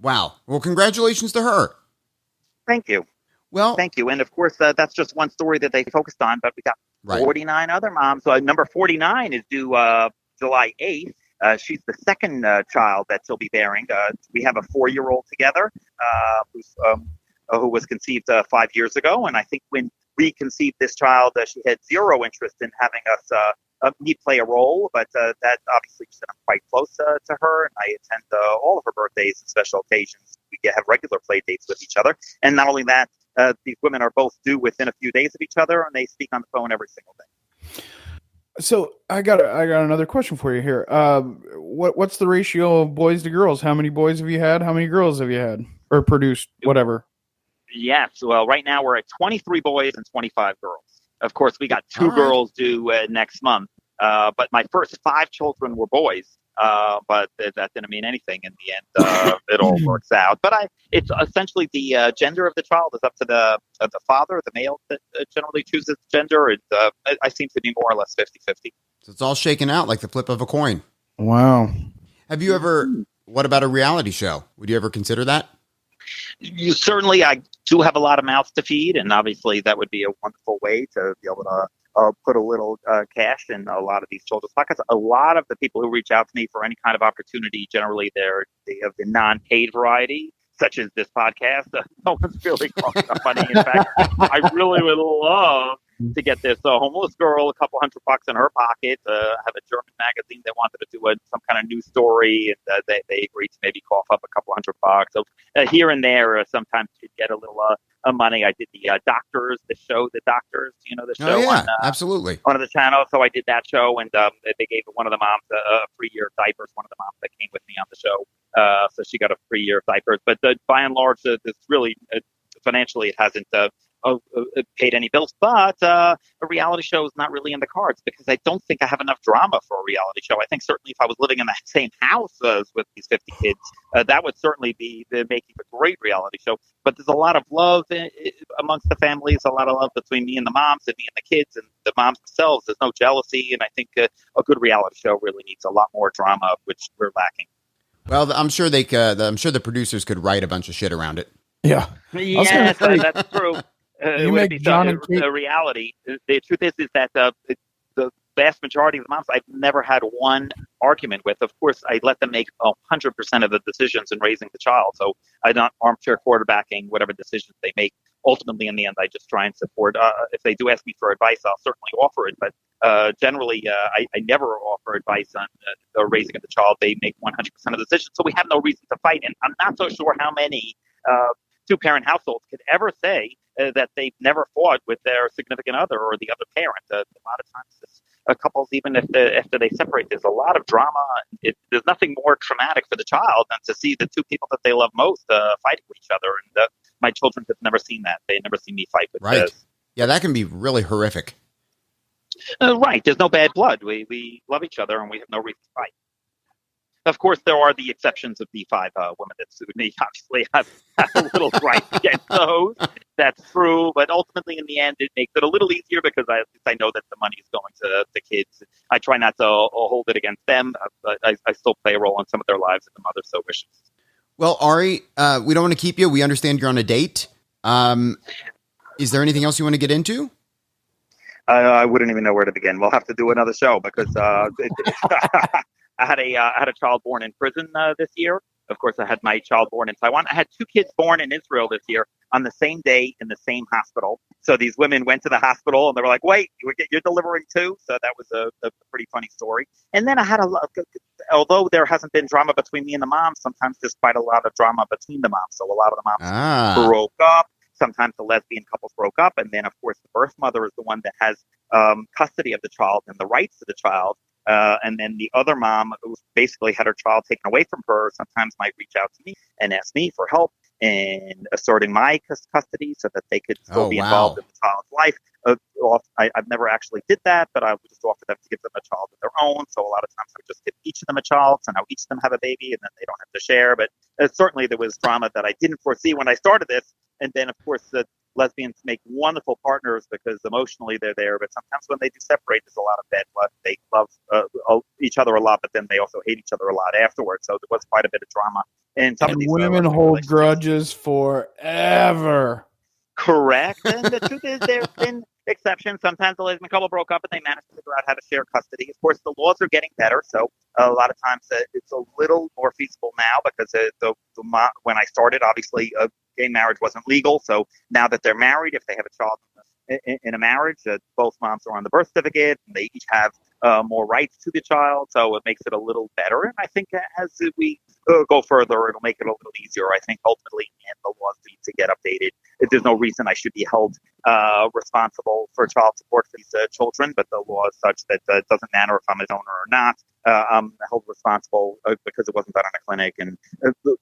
Wow. Well, congratulations to her. Thank you. Well, thank you. And of course, that's just one story that they focused on, but we got 49 other moms. So number 49 is due July 8th. She's the second child that she'll be bearing. We have a 4-year-old together who was conceived 5 years ago. And I think when we conceived this child, she had zero interest in having us me play a role. But that obviously just I'm quite close to her. And I attend all of her birthdays and special occasions. We have regular play dates with each other. And not only that, these women are both due within a few days of each other, and they speak on the phone every single day. So I got another question for you here. What's the ratio of boys to girls? How many boys have you had? How many girls have you had or produced? Whatever. Yes. Well, right now we're at 23 boys and 25 girls. Of course, we got 2 girls due next month. But my first 5 children were boys. But that didn't mean anything in the end. It all works out. But it's essentially the gender of the child is up to the father, the male that generally chooses gender. And I seem to be more or less 50-50. So it's all shaken out like the flip of a coin. Wow. Have you ever, what about a reality show? Would you ever consider that? I do have a lot of mouths to feed, and obviously that would be a wonderful way to be able to put a little cash in a lot of these children's pockets. A lot of the people who reach out to me for any kind of opportunity, generally they have the non-paid variety, such as this podcast. No one's really costing money. In fact, I really would love to get this homeless girl a couple $100 in her pocket. Have a German magazine that wanted to do some kind of news story, and they agreed to maybe cough up a couple $100. So here and there, sometimes you'd get a little money. I did the Doctors, the show, The Doctors, the show. Oh, yeah, on, absolutely. One of the channels. So I did that show, and they gave one of the moms a free year of diapers. One of the moms that came with me on the show, so she got a free year of diapers. But by and large, it's really financially it hasn't paid any bills. But a reality show is not really in the cards because I don't think I have enough drama for a reality show. I think certainly if I was living in the same house as with these 50 kids, that would certainly be making a great reality show. But there's a lot of love amongst the families, a lot of love between me and the moms and me and the kids and the moms themselves. There's no jealousy. And I think a good reality show really needs a lot more drama, which we're lacking. Well, I'm sure I'm sure the producers could write a bunch of shit around it. Yeah. Yes, that's true. You make John and Kate. A reality. The truth is that the vast majority of the moms I've never had one argument with. Of course, I let them make 100% of the decisions in raising the child. So I'm not armchair quarterbacking whatever decisions they make. Ultimately, in the end, I just try and support. If they do ask me for advice, I'll certainly offer it. But generally, I never offer advice on the raising of the child. They make 100% of the decisions. So we have no reason to fight. And I'm not so sure how many two-parent households could ever say that they've never fought with their significant other or the other parent. A lot of times, couples, even if after they separate, there's a lot of drama. There's nothing more traumatic for the child than to see the two people that they love most fighting with each other. And my children have never seen that. They never seen me fight with Right. Yeah, that can be really horrific. Right. There's no bad blood. We love each other, and we have no reason to fight. Of course, there are the exceptions of the 5 women that sued me. Obviously, I have a little gripe against those. That's true. But ultimately, in the end, it makes it a little easier because I know that the money is going to the kids. I try not to hold it against them. But I still play a role in some of their lives if the mother so wishes. Well, Ari, we don't want to keep you. We understand you're on a date. Is there anything else you want to get into? I wouldn't even know where to begin. We'll have to do another show because I had a child born in prison this year. Of course, I had my child born in Taiwan. I had 2 kids born in Israel this year on the same day in the same hospital. So these women went to the hospital and they were like, "Wait, you're delivering too?" So that was a pretty funny story. And then I had although there hasn't been drama between me and the moms, sometimes there's quite a lot of drama between the moms. So a lot of the moms broke up. Sometimes the lesbian couples broke up. And then, of course, the birth mother is the one that has custody of the child and the rights to the child. And then the other mom, who basically had her child taken away from her, sometimes might reach out to me and ask me for help in asserting my custody so that they could still be involved in the child's life. I've never actually did that, but I would just offer them to give them a child of their own. So a lot of times I would just give each of them a child, so now each of them have a baby, and then they don't have to share. But certainly there was drama that I didn't foresee when I started this. And then, of course, the lesbians make wonderful partners because emotionally they're there. But sometimes when they do separate, there's a lot of bad blood. They love each other a lot, but then they also hate each other a lot afterwards. So there was quite a bit of drama. And some of these women hold grudges forever. Correct. And the truth is, there have been exceptions. Sometimes the lesbian couple broke up and they managed to figure out how to share custody. Of course, the laws are getting better. So a lot of times it's a little more feasible now because when I started, obviously, gay marriage wasn't legal. So now that they're married, if they have a child in a marriage, both moms are on the birth certificate and they each have more rights to the child. So it makes it a little better. And I think as we go further, it'll make it a little easier. I think ultimately, and the laws need to get updated. There's no reason I should be held responsible for child support for these children, but the law is such that it doesn't matter if I'm a donor or not. I'm held responsible because it wasn't done in a clinic and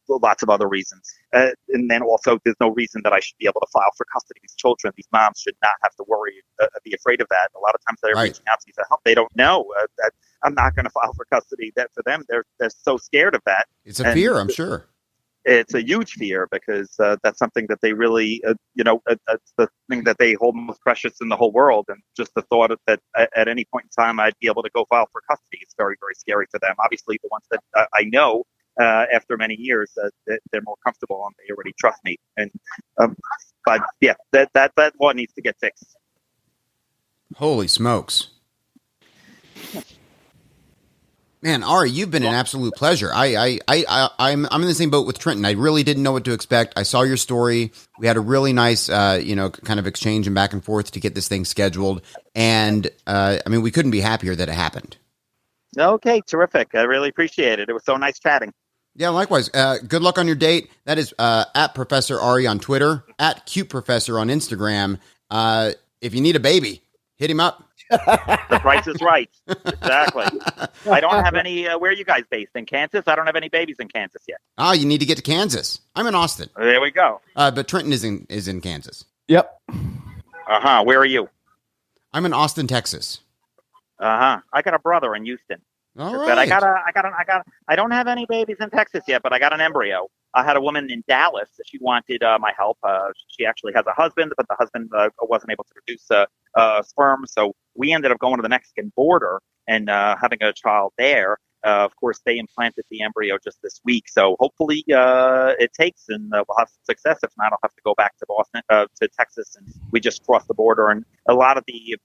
lots of other reasons. And then also, there's no reason that I should be able to file for custody of these children. These moms should not have to worry, be afraid of that. A lot of times they're reaching out to me for help. They don't know that I'm not going to file for custody. That for them, they're so scared of that. It's a fear, I'm sure. It's a huge fear because that's something that they really, that's the thing that they hold most precious in the whole world. And just the thought that at any point in time I'd be able to go file for custody is very, very scary for them. Obviously, the ones that I know after many years, they're more comfortable and they already trust me. And but yeah, that law needs to get fixed. Holy smokes. Man, Ari, you've been an absolute pleasure. I'm in the same boat with Trenton. I really didn't know what to expect. I saw your story. We had a really nice, kind of exchange and back and forth to get this thing scheduled. And we couldn't be happier that it happened. Okay, terrific. I really appreciate it. It was so nice chatting. Yeah, likewise. Good luck on your date. That is at Professor Ari on Twitter, at Cute Professor on Instagram. If you need a baby, hit him up. The price is right. Exactly. I don't have any. Where are you guys based? In Kansas? I don't have any babies in Kansas yet. Oh, you need to get to Kansas. I'm in Austin. There we go. But Trenton is in Kansas. Yep. Where are you? I'm in Austin, Texas. I got a brother in Houston. All right. But I don't have any babies in Texas yet, but I got an embryo. I had a woman in Dallas. She wanted my help. She actually has a husband, but the husband wasn't able to produce sperm. So we ended up going to the Mexican border and having a child there. Of course, they implanted the embryo just this week. So hopefully it takes and we'll have success. If not, I'll have to go back to Boston, to Texas. And we just crossed the border. And a lot of the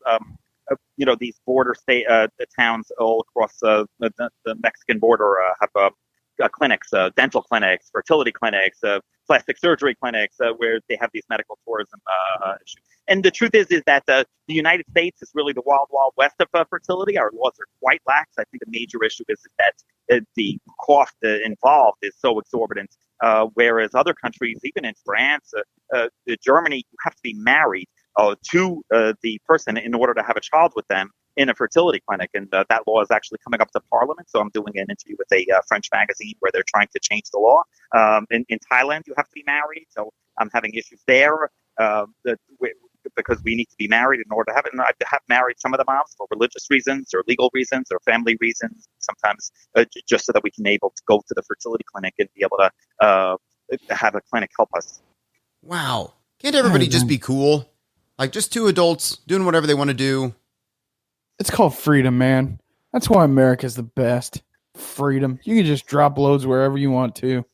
these border state towns all across the Mexican border have clinics, dental clinics, fertility clinics, plastic surgery clinics, where they have these medical tourism issues. And the truth is that the United States is really the wild, wild west of fertility. Our laws are quite lax. I think the major issue is that the cost involved is so exorbitant. Whereas other countries, even in France, Germany, you have to be married to the person in order to have a child with them in a fertility clinic. And that law is actually coming up to Parliament. So I'm doing an interview with a French magazine where they're trying to change the law. In Thailand, you have to be married. So I'm having issues there because we need to be married in order to have it. And I have married some of the moms for religious reasons or legal reasons or family reasons, sometimes just so that we can able to go to the fertility clinic and be able to have a clinic help us. Wow. Can't everybody just be cool? Like just two adults doing whatever they want to do. It's called freedom, man. That's why America's the best. Freedom. You can just drop loads wherever you want to.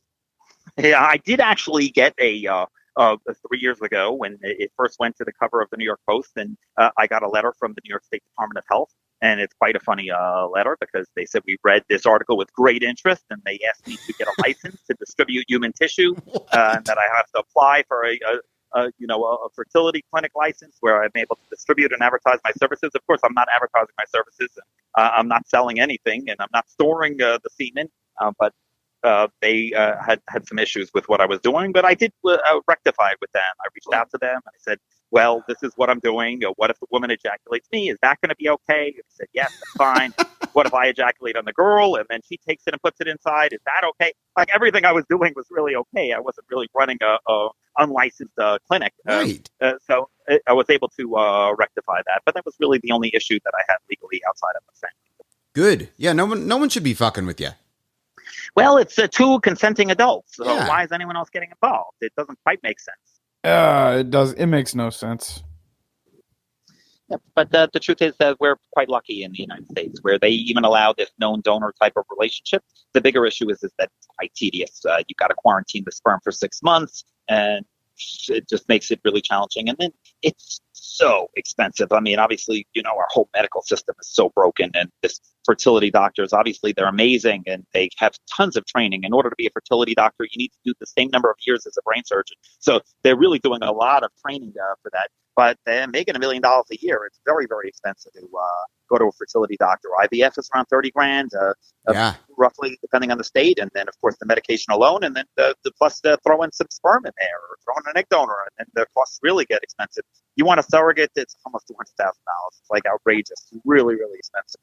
Yeah, I did actually get a 3 years ago when it first went to the cover of the New York Post, and I got a letter from the New York State Department of Health. And it's quite a funny letter because they said, we read this article with great interest, and they asked me to get a license to distribute human tissue, and that I have to apply for a fertility clinic license where I'm able to distribute and advertise my services. Of course, I'm not advertising my services. I'm not selling anything, and I'm not storing the semen. But they had some issues with what I was doing. But I did rectify it with them. I reached out to them and I said, well, this is what I'm doing. What if the woman ejaculates me? Is that going to be okay? They said, yes, that's fine. What if I ejaculate on the girl and then she takes it and puts it inside? Is that okay? Like everything I was doing was really okay. I wasn't really running a unlicensed clinic. Right. So I was able to rectify that. But that was really the only issue that I had legally outside of the family. Good. Yeah, no one should be fucking with you. Well, it's two consenting adults. So Yeah. why is anyone else getting involved? It doesn't quite make sense. It makes no sense. Yeah, but the truth is that we're quite lucky in the United States, where they even allow this known donor type of relationship. The bigger issue is that it's quite tedious. You got to quarantine the sperm for 6 months, and it just makes it really challenging. And then it's so expensive. I mean, obviously, our whole medical system is so broken, and this fertility doctors, obviously, they're amazing, and they have tons of training. In order to be a fertility doctor, you need to do the same number of years as a brain surgeon. So they're really doing a lot of training for that. But they're making $1 million a year. It's very, very expensive to go to a fertility doctor. IVF is around 30 grand, roughly, depending on the state. And then, of course, the medication alone. And then plus throw in some sperm in there or throw in an egg donor. And then the costs really get expensive. You want a surrogate, it's almost $200,000. It's like outrageous, really, really expensive.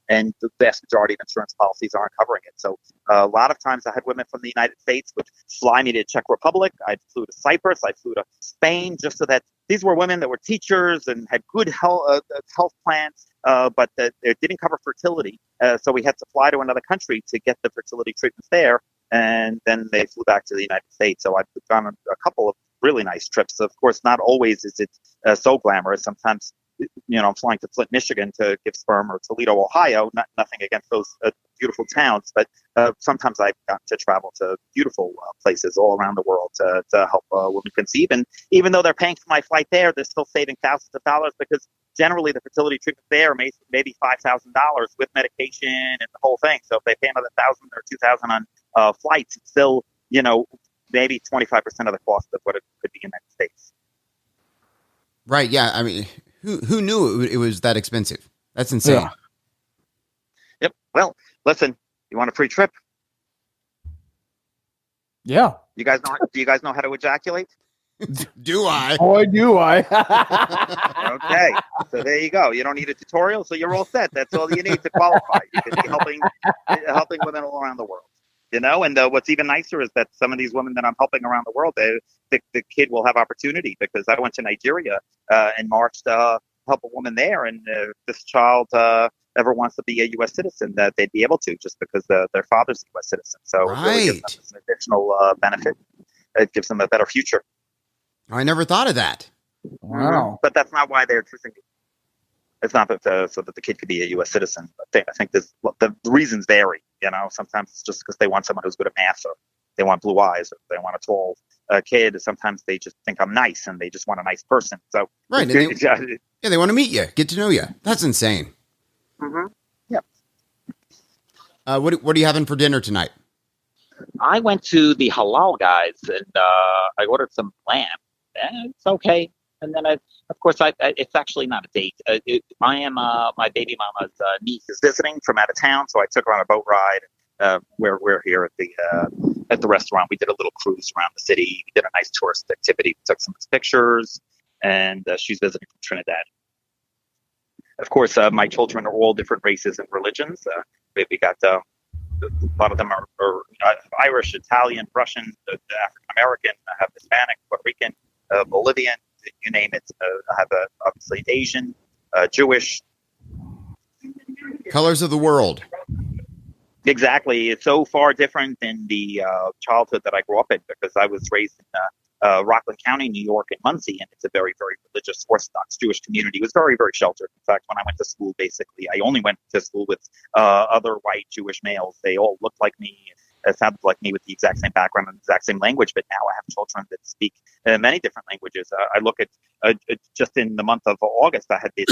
And the vast majority of insurance policies aren't covering it. So a lot of times I had women from the United States would fly me to Czech Republic. I flew to Cyprus. I flew to Spain just so that these were women that were teachers and had good health plans, but it didn't cover fertility. So we had to fly to another country to get the fertility treatments there. And then they flew back to the United States. So I've gone on a couple of really nice trips. Of course, not always is it so glamorous. Sometimes, I'm flying to Flint, Michigan to give sperm, or Toledo, Ohio. Nothing against those beautiful towns, but sometimes I've gotten to travel to beautiful places all around the world to help women conceive. And even though they're paying for my flight there, they're still saving thousands of dollars, because generally the fertility treatment there maybe $5,000 with medication and the whole thing. So if they pay another $1,000 or $2,000 on flights, it's still, maybe 25% of the cost of what it could be in the United States. Right. Yeah. I mean, who knew it was that expensive? That's insane. Yeah. Yep. Well, listen, you want a free trip? Yeah. Do you guys know how to ejaculate? Do I? Boy, do I. Okay. So there you go. You don't need a tutorial, so you're all set. That's all you need to qualify. You can be helping women all around the world. And what's even nicer is that some of these women that I'm helping around the world, the kid will have opportunity, because I went to Nigeria in March to help a woman there, and if this child ever wants to be a U.S. citizen, that they'd be able to, just because their father's a U.S. citizen. So it really gives them an additional benefit. It gives them a better future. I never thought of that. Wow. But that's not why they're choosing. It's not that so that the kid could be a U.S. citizen. I think the reasons vary. Sometimes it's just because they want someone who's good at math, or they want blue eyes, or they want a tall kid. Sometimes they just think I'm nice, and they just want a nice person. So right, they want to meet you, get to know you. That's insane. Mm-hmm. Yep. What are you having for dinner tonight? I went to the halal guys, and I ordered some lamb. It's okay. And then, of course, it's actually not a date. I am my baby mama's niece is visiting from out of town, so I took her on a boat ride. Where we're here at the restaurant. We did a little cruise around the city. We did a nice tourist activity. We took some pictures, and she's visiting from Trinidad. Of course, my children are all different races and religions. We got a lot of them are Irish, Italian, Russian, African American. I have Hispanic, Puerto Rican, Bolivian. You name it. I have obviously Asian, Jewish. Colors of the world. Exactly. It's so far different than the childhood that I grew up in, because I was raised in Rockland County, New York, in Muncie, and it's a very, very religious, Orthodox Jewish community. It was very, very sheltered. In fact, when I went to school, basically, I only went to school with other white Jewish males. They all looked like me. Sounded like me, with the exact same background and the exact same language, but now I have children that speak many different languages. I look at just in the month of August, I had this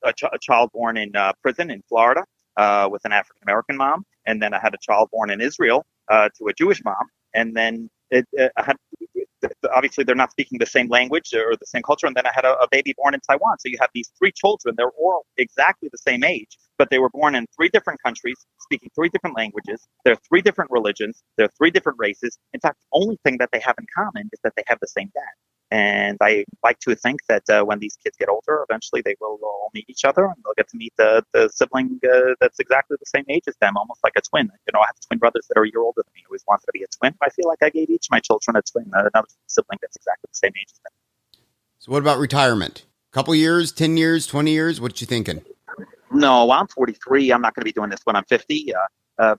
a child born in prison in Florida with an African American mom, and then I had a child born in Israel to a Jewish mom, and then I had. Obviously, they're not speaking the same language or the same culture. And then I had a baby born in Taiwan. So you have these three children. They're all exactly the same age, but they were born in three different countries, speaking three different languages. They're three different religions. They're three different races. In fact, the only thing that they have in common is that they have the same dad. And I like to think that when these kids get older, eventually they will all meet each other, and they'll get to meet the sibling that's exactly the same age as them, almost like a twin. I have twin brothers that are a year older than me. I always wanted to be a twin. I feel like I gave each of my children a twin, another sibling that's exactly the same age as them. So what about retirement? Couple years, 10 years, 20 years? What you thinking? No, I'm 43. I'm not going to be doing this when I'm 50. I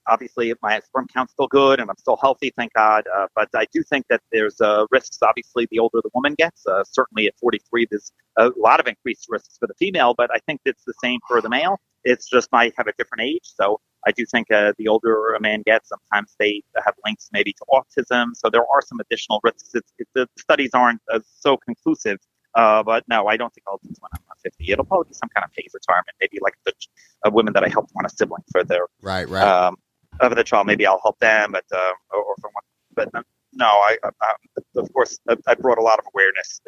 obviously my sperm count's still good and I'm still healthy, thank God. But I do think that there's risks. Obviously, the older the woman gets, certainly at 43, there's a lot of increased risks for the female. But I think it's the same for the male. It's just might have a different age. So I do think the older a man gets, sometimes they have links maybe to autism. So there are some additional risks. The studies aren't so conclusive. But no, I don't think I'll do this when I'm 50. It'll probably be some kind of phased retirement, maybe like the women that I helped want a sibling for their of the child. Maybe I'll help them, but or for one. But no, I of course I brought a lot of awareness,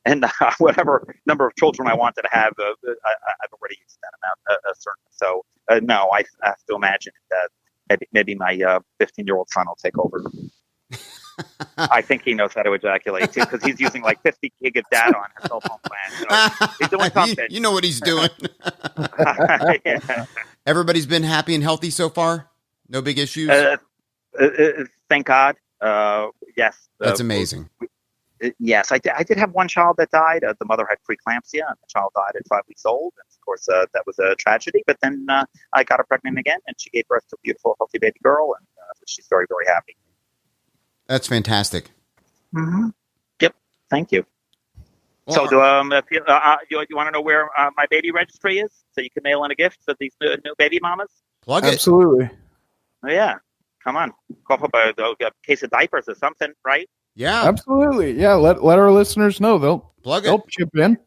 and whatever number of children I wanted to have, I've already used that amount. Certainly. So no, I have to imagine that maybe my 15-year-old son will take over. I think he knows how to ejaculate too, because he's using like 50 gig of data on his cell phone plan. So he's doing something. You know what he's doing. Yeah. Everybody's been happy and healthy so far? No big issues? Thank God. Yes. That's amazing. Yes, I did have one child that died. The mother had preeclampsia, and the child died at 5 weeks old. And of course, that was a tragedy. But then I got her pregnant again, and she gave birth to a beautiful, healthy baby girl, and she's very, very happy. That's fantastic. Mm-hmm. Yep. Thank you. Well, So, if you want to know where my baby registry is, so you can mail in a gift for these new baby mamas? plug it. Absolutely. Oh, yeah. Come on. Cough up a case of diapers or something, right? Yeah. Absolutely. Yeah. Let our listeners know. Plug They'll it. chip in.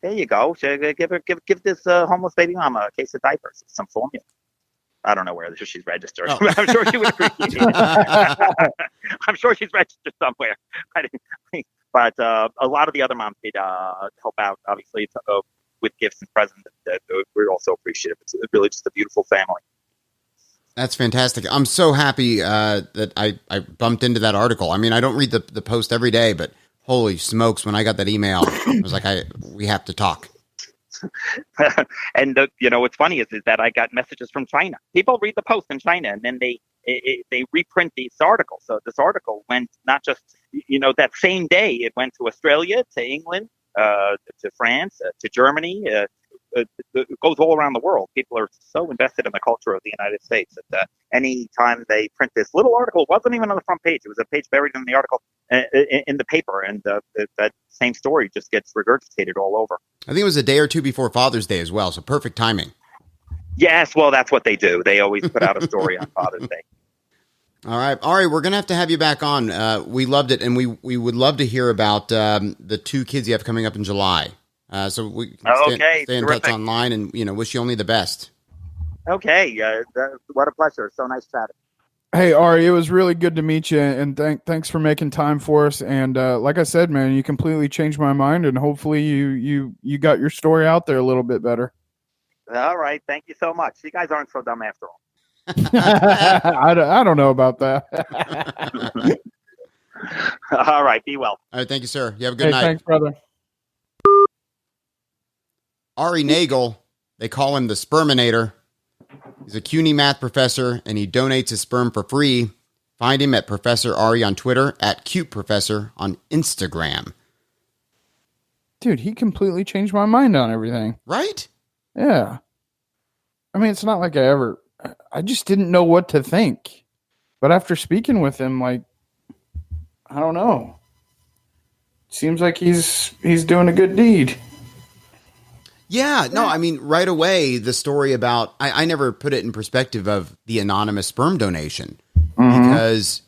There you go. So, give this homeless baby mama a case of diapers, some formula. I don't know where she's registered. Oh. I'm sure she would appreciate it. I'm sure she's registered somewhere. But a lot of the other moms did help out, obviously, with gifts and presents. That we're also appreciative. It's really just a beautiful family. That's fantastic. I'm so happy that I bumped into that article. I mean, I don't read the post every day, but holy smokes, when I got that email, I was like, we have to talk. And what's funny is that I got messages from China. People read the post in China, and then they reprint these articles. So this article went not just that same day. It went to Australia, to England, to France, to Germany. It goes all around the world. People are so invested in the culture of the United States that any time they print this little article, it wasn't even on the front page. It was a page buried in the article in the paper, and that same story just gets regurgitated all over. I think it was a day or two before Father's Day as well, so perfect timing. Yes, well, that's what they do. They always put out a story on Father's Day. All right, Ari, we're going to have you back on. We loved it, and we would love to hear about the two kids you have coming up in July. So we can stay in touch online, and wish you only the best. Okay, what a pleasure. So nice chatting. Hey, Ari, it was really good to meet you, and thanks for making time for us. And like I said, man, you completely changed my mind, and hopefully you got your story out there a little bit better. All right, thank you so much. You guys aren't so dumb after all. I don't know about that. All right, be well. All right, thank you, sir. You have a good night. Thanks, brother. Ari Nagel, they call him the sperminator. He's a CUNY math professor, and he donates his sperm for free. Find him at Professor Ari on Twitter, at Cute Professor on Instagram. Dude, he completely changed my mind on everything. Right? Yeah. I mean, it's not like I just didn't know what to think. But after speaking with him, I don't know. Seems like he's doing a good deed. Yeah, no, I mean, right away, the story about, I never put it in perspective of the anonymous sperm donation. Mm-hmm. Because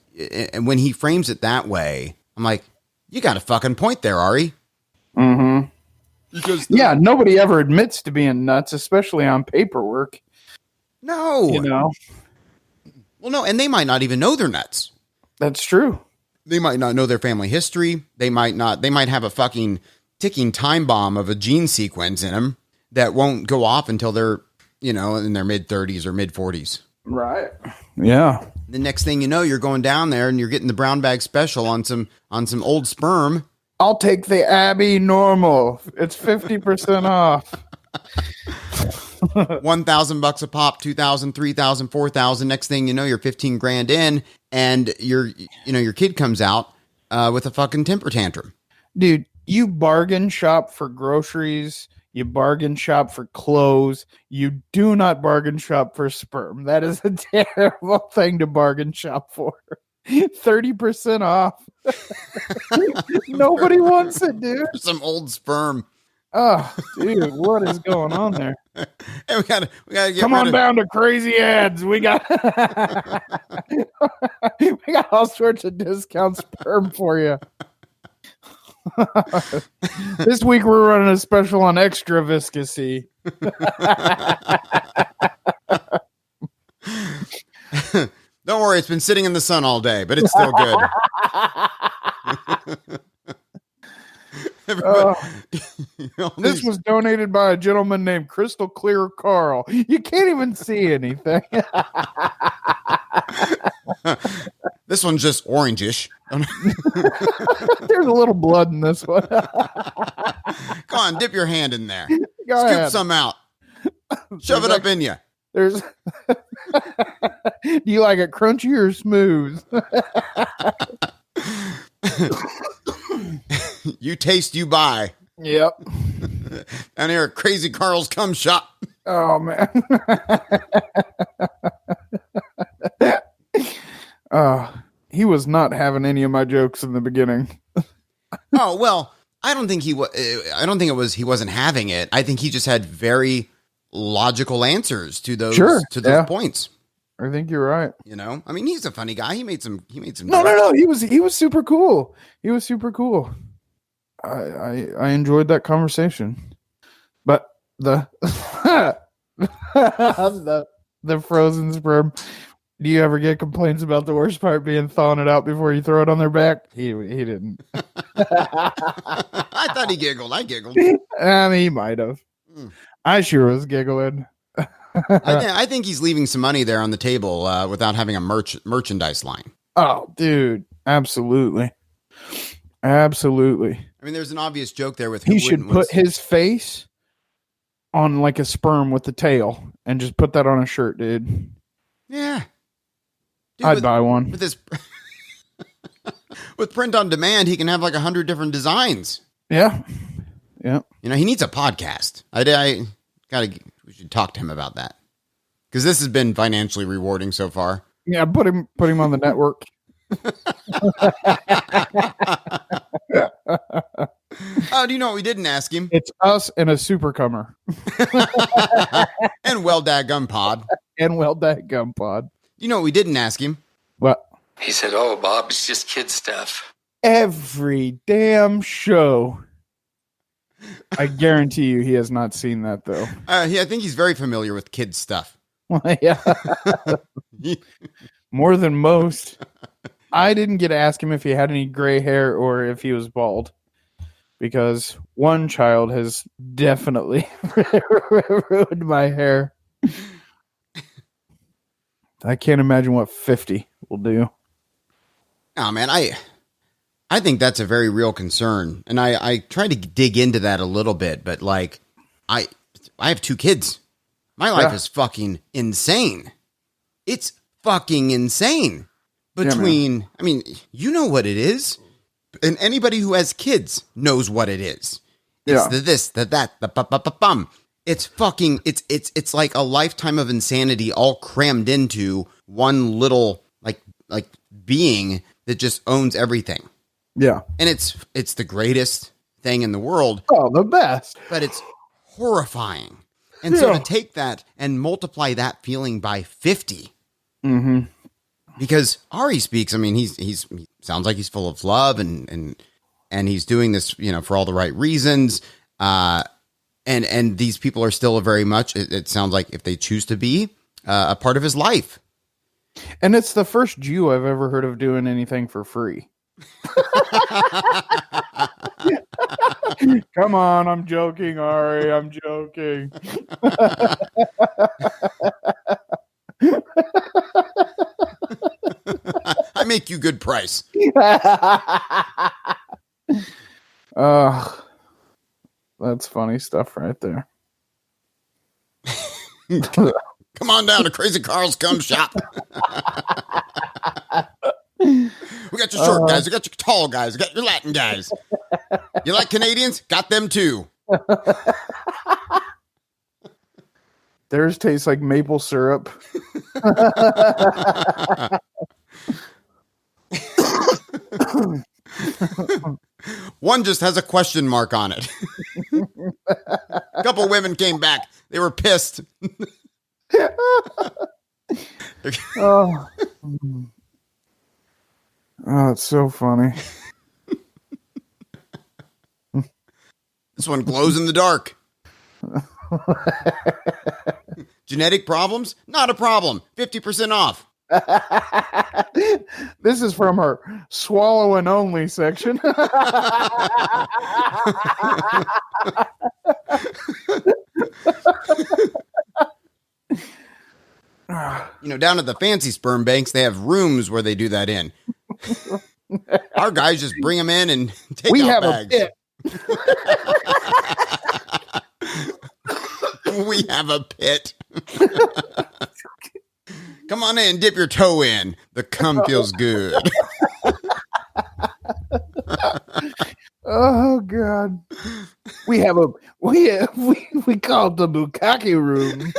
when he frames it that way, I'm like, you got a fucking point there, Ari. Mm-hmm. Because nobody ever admits to being nuts, especially on paperwork. No. Well, no, and they might not even know they're nuts. That's true. They might not know their family history. They might have a fucking ticking time bomb of a gene sequence in them that won't go off until they're, in their mid 30s or mid 40s. Right. Yeah. The next thing you know, you're going down there and you're getting the brown bag special on some old sperm. I'll take the Abby normal. It's 50% off. $1,000 a pop, 2,000, 3,000, 4,000. Next thing you know, you're 15 grand in, and your kid comes out with a fucking temper tantrum. Dude, you bargain shop for groceries, you bargain shop for clothes, you do not bargain shop for sperm. That is a terrible thing to bargain shop for. 30% off. Nobody wants it, dude. Some old sperm. Oh, dude, what is going on there? Hey, we gotta get Come on down to Crazy Ads. We got we got all sorts of discount sperm for you. This week we're running a special on extra viscosity. Don't worry, it's been sitting in the sun all day, but it's still good. This was donated by a gentleman named Crystal Clear Carl. You can't even see anything. This one's just orangish. There's a little blood in this one. Go on, dip your hand in there. Go Scoop ahead. some out. Shove it up in you. There's. Do you like it crunchy or smooth? You taste, you buy. Yep. Down here at Crazy Carl's Cum Shop. Oh man. He was not having any of my jokes in the beginning. Oh well, I don't think he was. I don't think it was he wasn't having it. I think he just had very logical answers to those points. I think you're right. You know, I mean, he's a funny guy. He made some. No. He was super cool. He was super cool. I enjoyed that conversation, but the the frozen sperm. Do you ever get complaints about the worst part being thawing it out before you throw it on their back? He didn't. I thought he giggled. I giggled. He might have. I sure was giggling. I think he's leaving some money there on the table without having a merchandise line. Oh, dude, absolutely. Absolutely. I mean, there's an obvious joke there with he should put his face on like a sperm with the tail and just put that on a shirt, dude. Yeah. Dude, I'd buy one. With this with print on demand, he can have like 100 different designs. Yeah. Yeah. You know, he needs a podcast. We should talk to him about that. Because this has been financially rewarding so far. Yeah, put him on the network. Oh, do you know what we didn't ask him? It's us and a supercomer. And Well Daggum Pod. And Well Daggum Pod. You know what we didn't ask him? What? He said, "Oh, Bob, it's just kid stuff." Every damn show. I guarantee you he has not seen that, though. I think he's very familiar with kids stuff. Yeah. More than most. I didn't get to ask him if he had any gray hair or if he was bald. Because one child has definitely ruined my hair. I can't imagine what 50 will do. Oh, man, I think that's a very real concern. And I tried to dig into that a little bit, but like, I have 2 kids. My life is fucking insane. It's fucking insane. Between, I mean, you know what it is. And anybody who has kids knows what it is. It's the this, the that, the bum. It's fucking, it's like a lifetime of insanity all crammed into one little like being that just owns everything. Yeah. And it's the greatest thing in the world. Oh, the best. But it's horrifying. And so to take that and multiply that feeling by 50. Mm-hmm. Because Ari speaks, I mean, he sounds like he's full of love and he's doing this, you know, for all the right reasons. And these people are still very much, it sounds like if they choose to be, a part of his life. And it's the first Jew I've ever heard of doing anything for free. Come on, I'm joking, Ari. I'm joking. I make you good price. That's funny stuff right there. Come on down to Crazy Carl's Cum Shop. We got your short guys. We got your tall guys. We got your Latin guys. You like Canadians? Got them too. Theirs tastes like maple syrup. One just has a question mark on it. A couple women came back. They were pissed. Oh, it's so funny. This one glows in the dark. Genetic problems? Not a problem. 50% off. This is from her swallowing only section. Down at the fancy sperm banks, they have rooms where they do that in. Our guys just bring them in and take out bags. We have a pit. Come on in, dip your toe in. The cum feels good. Oh God. We call it the bukkake room.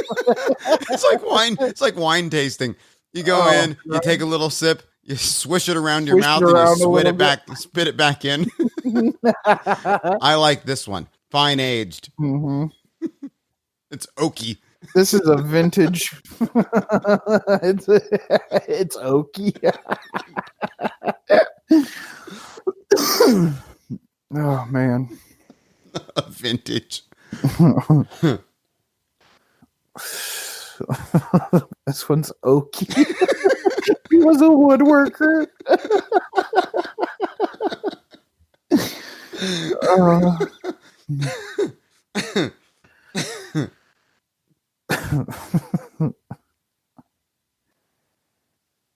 It's like wine tasting. You go in, you take a little sip, you swish it around your mouth, and you spit it back in. I like this one. Fine aged. Mm-hmm. It's oaky. This is a vintage. It's oaky. Oh man. A vintage. This one's oaky. He was a woodworker.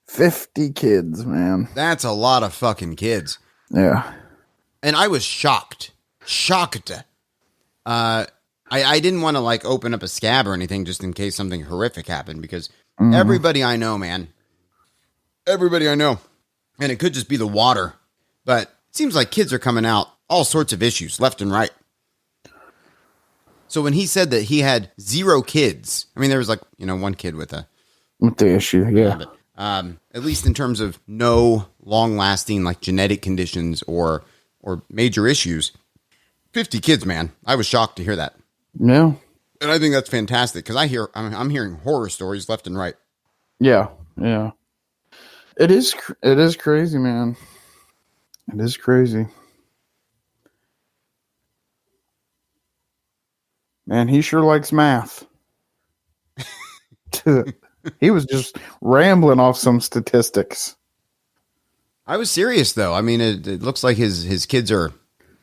$50 kids, man. That's a lot of fucking kids. Yeah. And I was shocked. I didn't want to like open up a scab or anything just in case something horrific happened because everybody I know, man. Everybody I know. And it could just be the water. But it seems like kids are coming out all sorts of issues left and right. So when he said that he had 0 kids, I mean, there was like, one kid with the issue, yeah. But, at least in terms of no long-lasting like genetic conditions or major issues. 50 kids, man. I was shocked to hear that. Yeah. And I think that's fantastic because I'm hearing horror stories left and right. Yeah. Yeah. It is crazy, man. It is crazy. Man, he sure likes math. He was just rambling off some statistics. I was serious though. I mean, it looks like his kids are,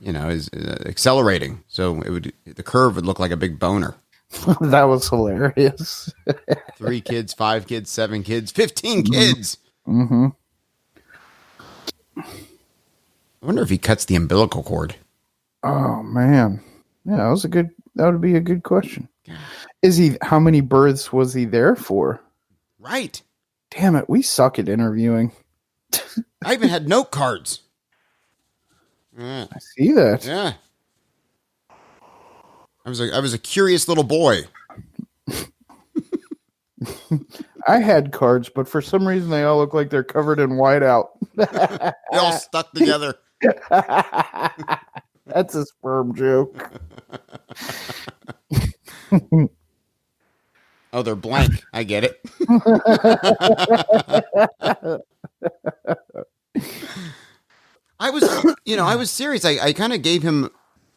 is accelerating. So the curve would look like a big boner. That was hilarious. 3 kids, 5 kids, 7 kids, 15 kids. Mm-hmm. I wonder if he cuts the umbilical cord. Oh man. Yeah, that would be a good question. How many births was he there for? Right. Damn it, we suck at interviewing. I even had note cards. I see that. Yeah. I was a curious little boy. I had cards, but for some reason they all look like they're covered in whiteout. They all stuck together. That's a sperm joke. Oh, they're blank. I get it. I was serious. I kind of gave him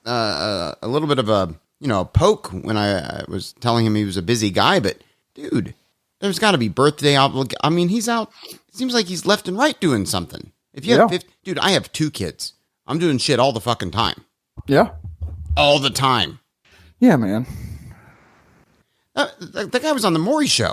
a little bit of a poke when I was telling him he was a busy guy. But dude, there's got to be birthday obligation. I mean, he's out. It seems like he's left and right doing something. If you have dude, I have 2 kids. I'm doing shit all the fucking time. Yeah, all the time. Yeah, man. That guy was on the Maury Show.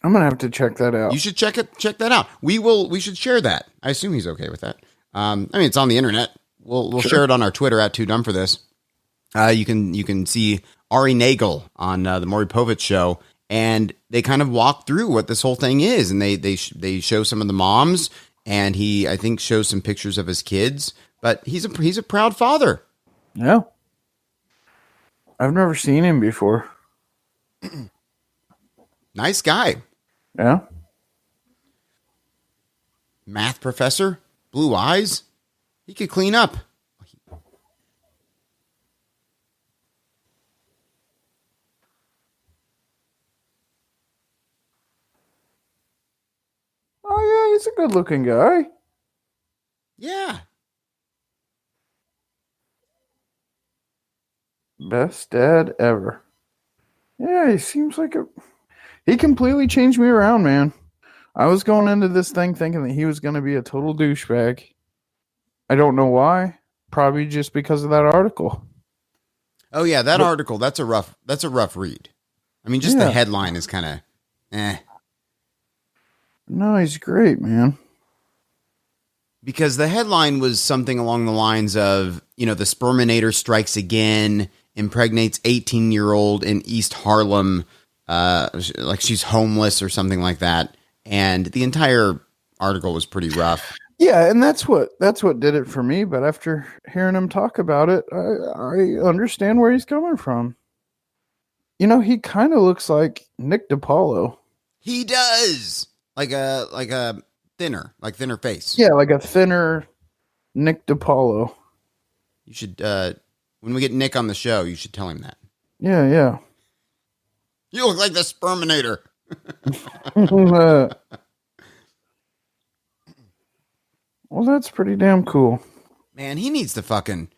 I'm gonna have to check that out. You should check that out. We should share that. I assume he's okay with that. I mean, it's on the internet. We'll share it on our Twitter at Too Dumb for This. You can see Ari Nagel on the Maury Povich Show and they kind of walk through what this whole thing is, and they show some of the moms, and he, I think, shows some pictures of his kids, but he's a proud father. Yeah. I've never seen him before. Nice guy. Yeah. Math professor, blue eyes. He could clean up. Oh, yeah, he's a good-looking guy. Yeah. Best dad ever. Yeah, he seems like he completely changed me around, man. I was going into this thing thinking that he was going to be a total douchebag. I don't know why. Probably just because of that article. Oh yeah, that article, that's a rough read. I mean, just Yeah. the headline is kind of No, he's great, man. because the headline was something along the lines of, the sperminator strikes again, impregnates 18-year-old in East Harlem, like she's homeless or something like that. And the entire article was pretty rough. Yeah, and that's what did it for me. But after hearing him talk about it, I understand where he's coming from. He kind of looks like Nick DiPaolo. He does, like a thinner face. Yeah, like a thinner Nick DiPaolo. You should, when we get Nick on the show, you should tell him that. Yeah. You look like the sperminator. Well, that's pretty damn cool. Man, he needs to fucking.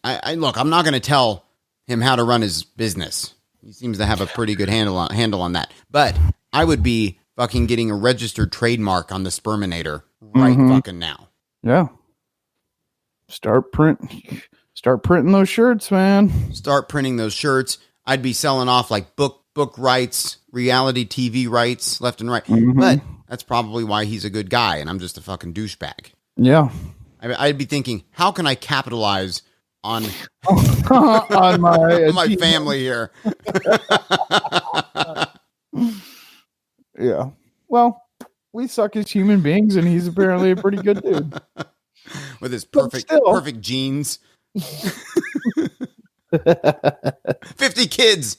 Look, I'm not going to tell him how to run his business. He seems to have a pretty good handle on that. But I would be fucking getting a registered trademark on the sperminator right fucking now. Yeah. Start printing those shirts, man. Start printing those shirts. I'd be selling off like book rights, reality TV rights, left and right. But that's probably why he's a good guy, and I'm just a fucking douchebag. Yeah. I'd be thinking, how can I capitalize on on my family here? Yeah. Well, we suck as human beings, and he's apparently a pretty good dude. With his But still. perfect genes. 50 kids.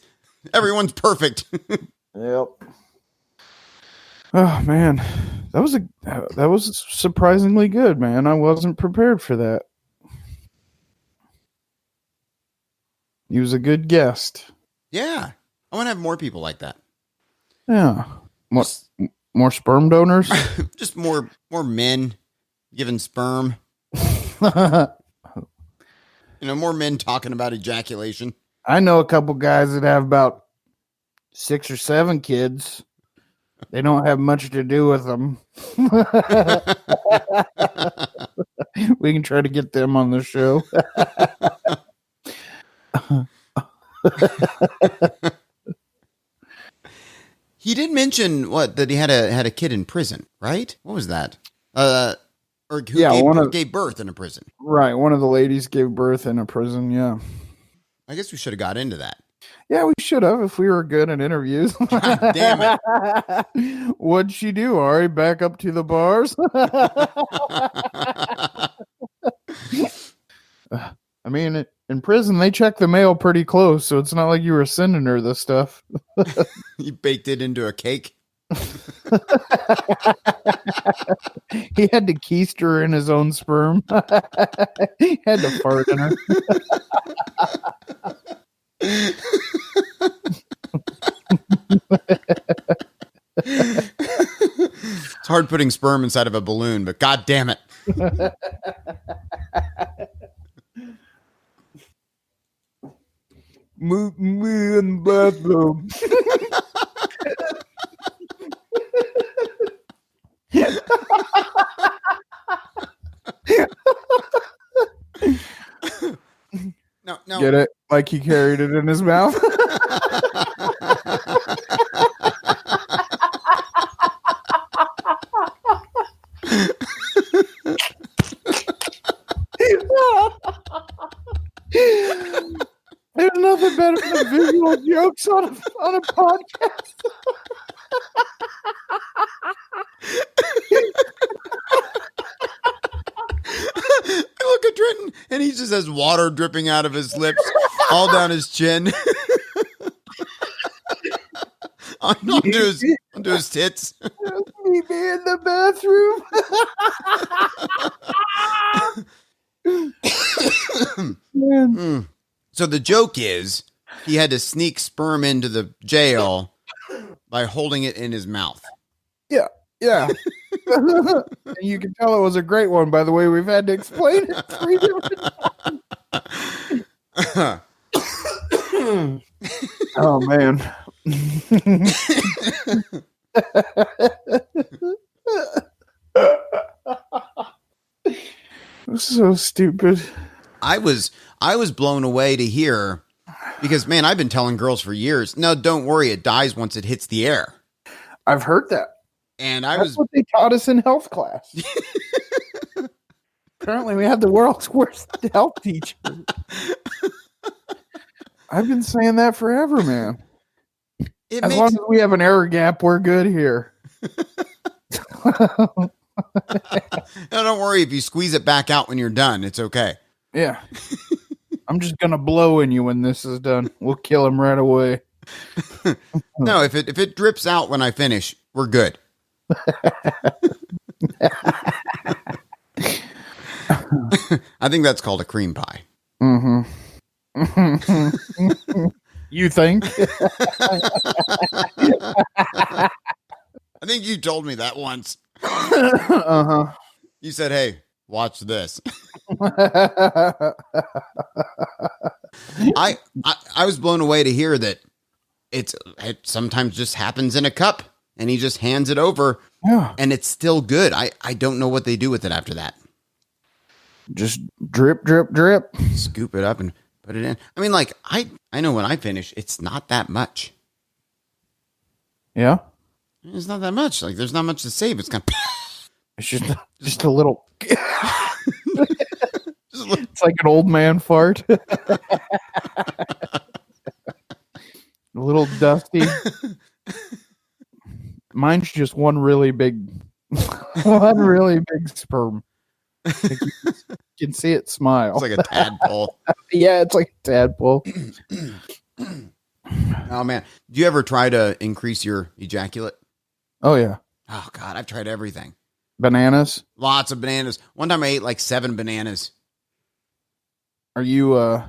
Everyone's perfect. Yep. Oh man, that was surprisingly good, man. I wasn't prepared for that. He was a good guest. Yeah. I want to have more people like that. Yeah. More sperm donors? Just more men giving sperm. More men talking about ejaculation. I know a couple guys that have about 6 or 7 kids. They don't have much to do with them. We can try to get them on the show. He did mention that he had a kid in prison, right? What was that? Who gave birth in a prison. Right, one of the ladies gave birth in a prison, yeah. I guess we should have got into that. Yeah, we should have if we were good at interviews. God damn it. What'd she do, Ari? Back up to the bars? I mean, in prison, they check the mail pretty close, so it's not like you were sending her this stuff. You baked it into a cake? He had to keister in his own sperm. He had to fart in her. It's hard putting sperm inside of a balloon, but god damn it. Me in the bathroom. No. Get it? Like he carried it in his mouth. There's nothing better than visual jokes on a podcast. I look at Trenton, and he just has water dripping out of his lips, all down his chin. onto his tits. Meet me in the bathroom. Man. So the joke is he had to sneak sperm into the jail by holding it in his mouth. Yeah. And you can tell it was a great one by the way we've had to explain it 3 different times. Oh, man. So stupid. I was blown away to hear, because, man, I've been telling girls for years, no, don't worry, it dies once it hits the air. I've heard that. And That's what they taught us in health class. Apparently, we had the world's worst health teacher. I've been saying that forever, man. As long as we have an error gap, we're good here. No, don't worry. If you squeeze it back out when you're done, it's okay. Yeah. I'm just going to blow in you when this is done. We'll kill him right away. No, if it drips out when I finish, we're good. I think that's called a cream pie. Mm-hmm. You think? I think you told me that once. Uh-huh. You said, hey, watch this. I was blown away to hear that it sometimes just happens in a cup and he just hands it over. Yeah. And it's still good. I don't know what they do with it after that. Just drip, drip, drip. Scoop it up and put it in. I mean, like, I know when I finish, it's not that much. Yeah. It's not that much. Like, there's not much to save. It's kind of... It's just a little... It's like an old man fart. A little dusty. Mine's just one really big sperm. Like you can see it smile. It's like a tadpole. Yeah, it's like a tadpole. Oh, man. Do you ever try to increase your ejaculate? Oh, yeah. Oh, God. I've tried everything. Bananas? Lots of bananas. One time I ate like 7 bananas. Are you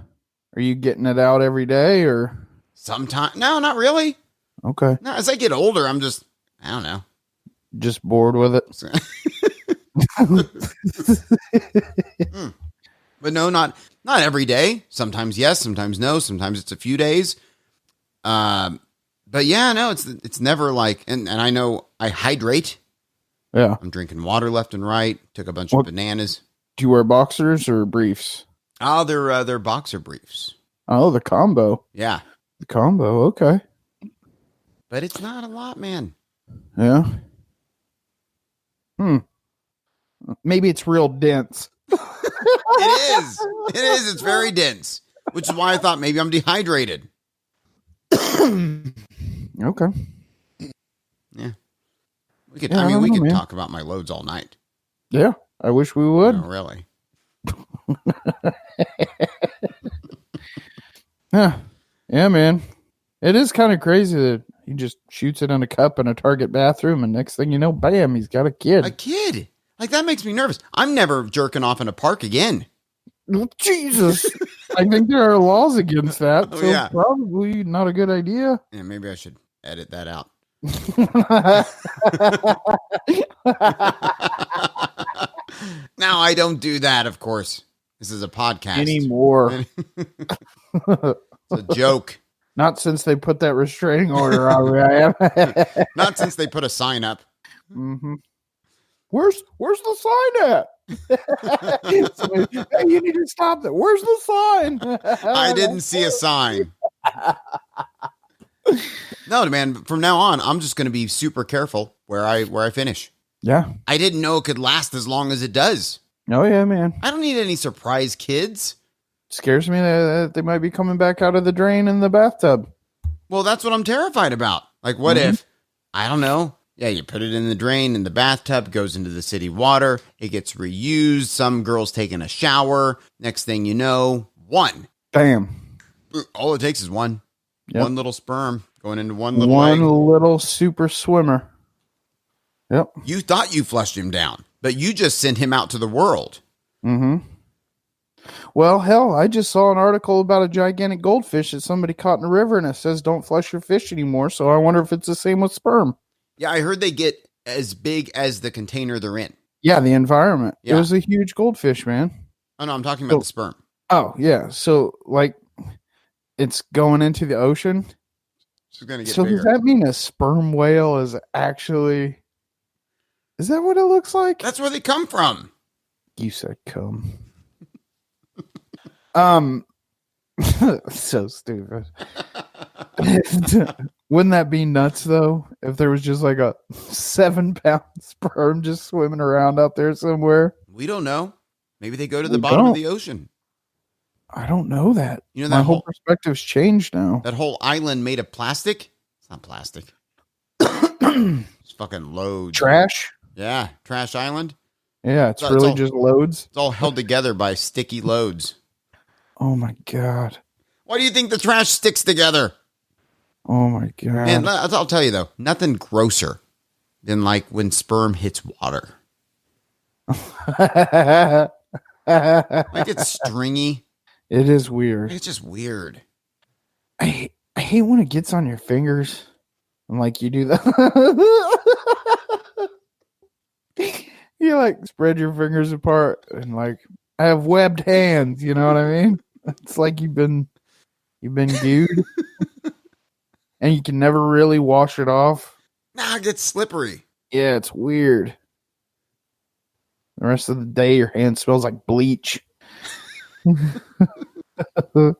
getting it out every day or? Sometimes. No, not really. Okay. No, as I get older, I'm just, I don't know. Just bored with it. But no, not every day. Sometimes yes, sometimes no. Sometimes it's a few days. But yeah, no, it's never like, and I know I hydrate. Yeah. I'm drinking water left and right. Took a bunch of bananas. Do you wear boxers or briefs? Oh, they're boxer briefs. Oh, the combo. Yeah. The combo. Okay. But it's not a lot, man. Yeah. Maybe it's real dense. It is. It is. It's very dense, which is why I thought maybe I'm dehydrated. Okay. Yeah. We could. I mean, we could talk about my loads all night. Yeah, I wish we would. No, really. Yeah, man. It is kind of crazy that he just shoots it in a cup in a Target bathroom, and next thing you know, bam, he's got a kid. A kid. Like, that makes me nervous. I'm never jerking off in a park again. Jesus. I think there are laws against that, so yeah. Probably not a good idea. Yeah, maybe I should edit that out. Now, I don't do that, of course. This is a podcast. Anymore. It's a joke. Not since they put that restraining order on where I am. Not since they put a sign up. Mm-hmm. Where's the sign at? So, hey, you need to stop that. Where's the sign? I didn't see a sign. No, man, from now on, I'm just going to be super careful where I finish. Yeah. I didn't know it could last as long as it does. Oh, yeah, man. I don't need any surprise kids. scares me that they might be coming back out of the drain in the bathtub. Well, that's what I'm terrified about. Like, what if, I don't know, yeah, you put it in the drain in the bathtub, goes into the city water, it gets reused, some girl's taking a shower, next thing you know, one. Bam. All it takes is one. Yep. One little sperm going into one little One egg. little super swimmer. Yep. You thought you flushed him down, but you just sent him out to the world. Mm-hmm. Well, hell, I just saw an article about a gigantic goldfish that somebody caught in a river, and it says don't flush your fish anymore. So I wonder if it's the same with sperm. Yeah, I heard they get as big as the container they're in. Yeah, the environment. Yeah. It was a huge goldfish, man. Oh, no, I'm talking about the sperm. Oh, yeah. So, like, it's going into the ocean. It's going to get So bigger. does that mean a sperm whale is actually... Is that what it looks like? That's where they come from. You said cum. So stupid. Wouldn't that be nuts though? If there was just like a 7-pound sperm just swimming around out there somewhere? We don't know. Maybe they go to the We bottom of don't. the ocean. I don't know that. You know, My that whole whole perspective's changed now. that whole island made of plastic? It's not plastic. It's fucking loads. Trash? Yeah, trash island. Yeah, it's It's really all- just loads. It's all held together by sticky loads. Oh my god. Why do you think the trash sticks together? Oh my god. And I'll tell you though, nothing grosser than like when sperm hits water. Like it's stringy. It is weird. It's just weird. I hate when it gets on your fingers. And like you do that. You like spread your fingers apart and like I have webbed hands, you know what I mean? It's like you've been gooed. And you can never really wash it off. Nah, it gets slippery. Yeah, it's weird. The rest of the day your hand smells like bleach. There's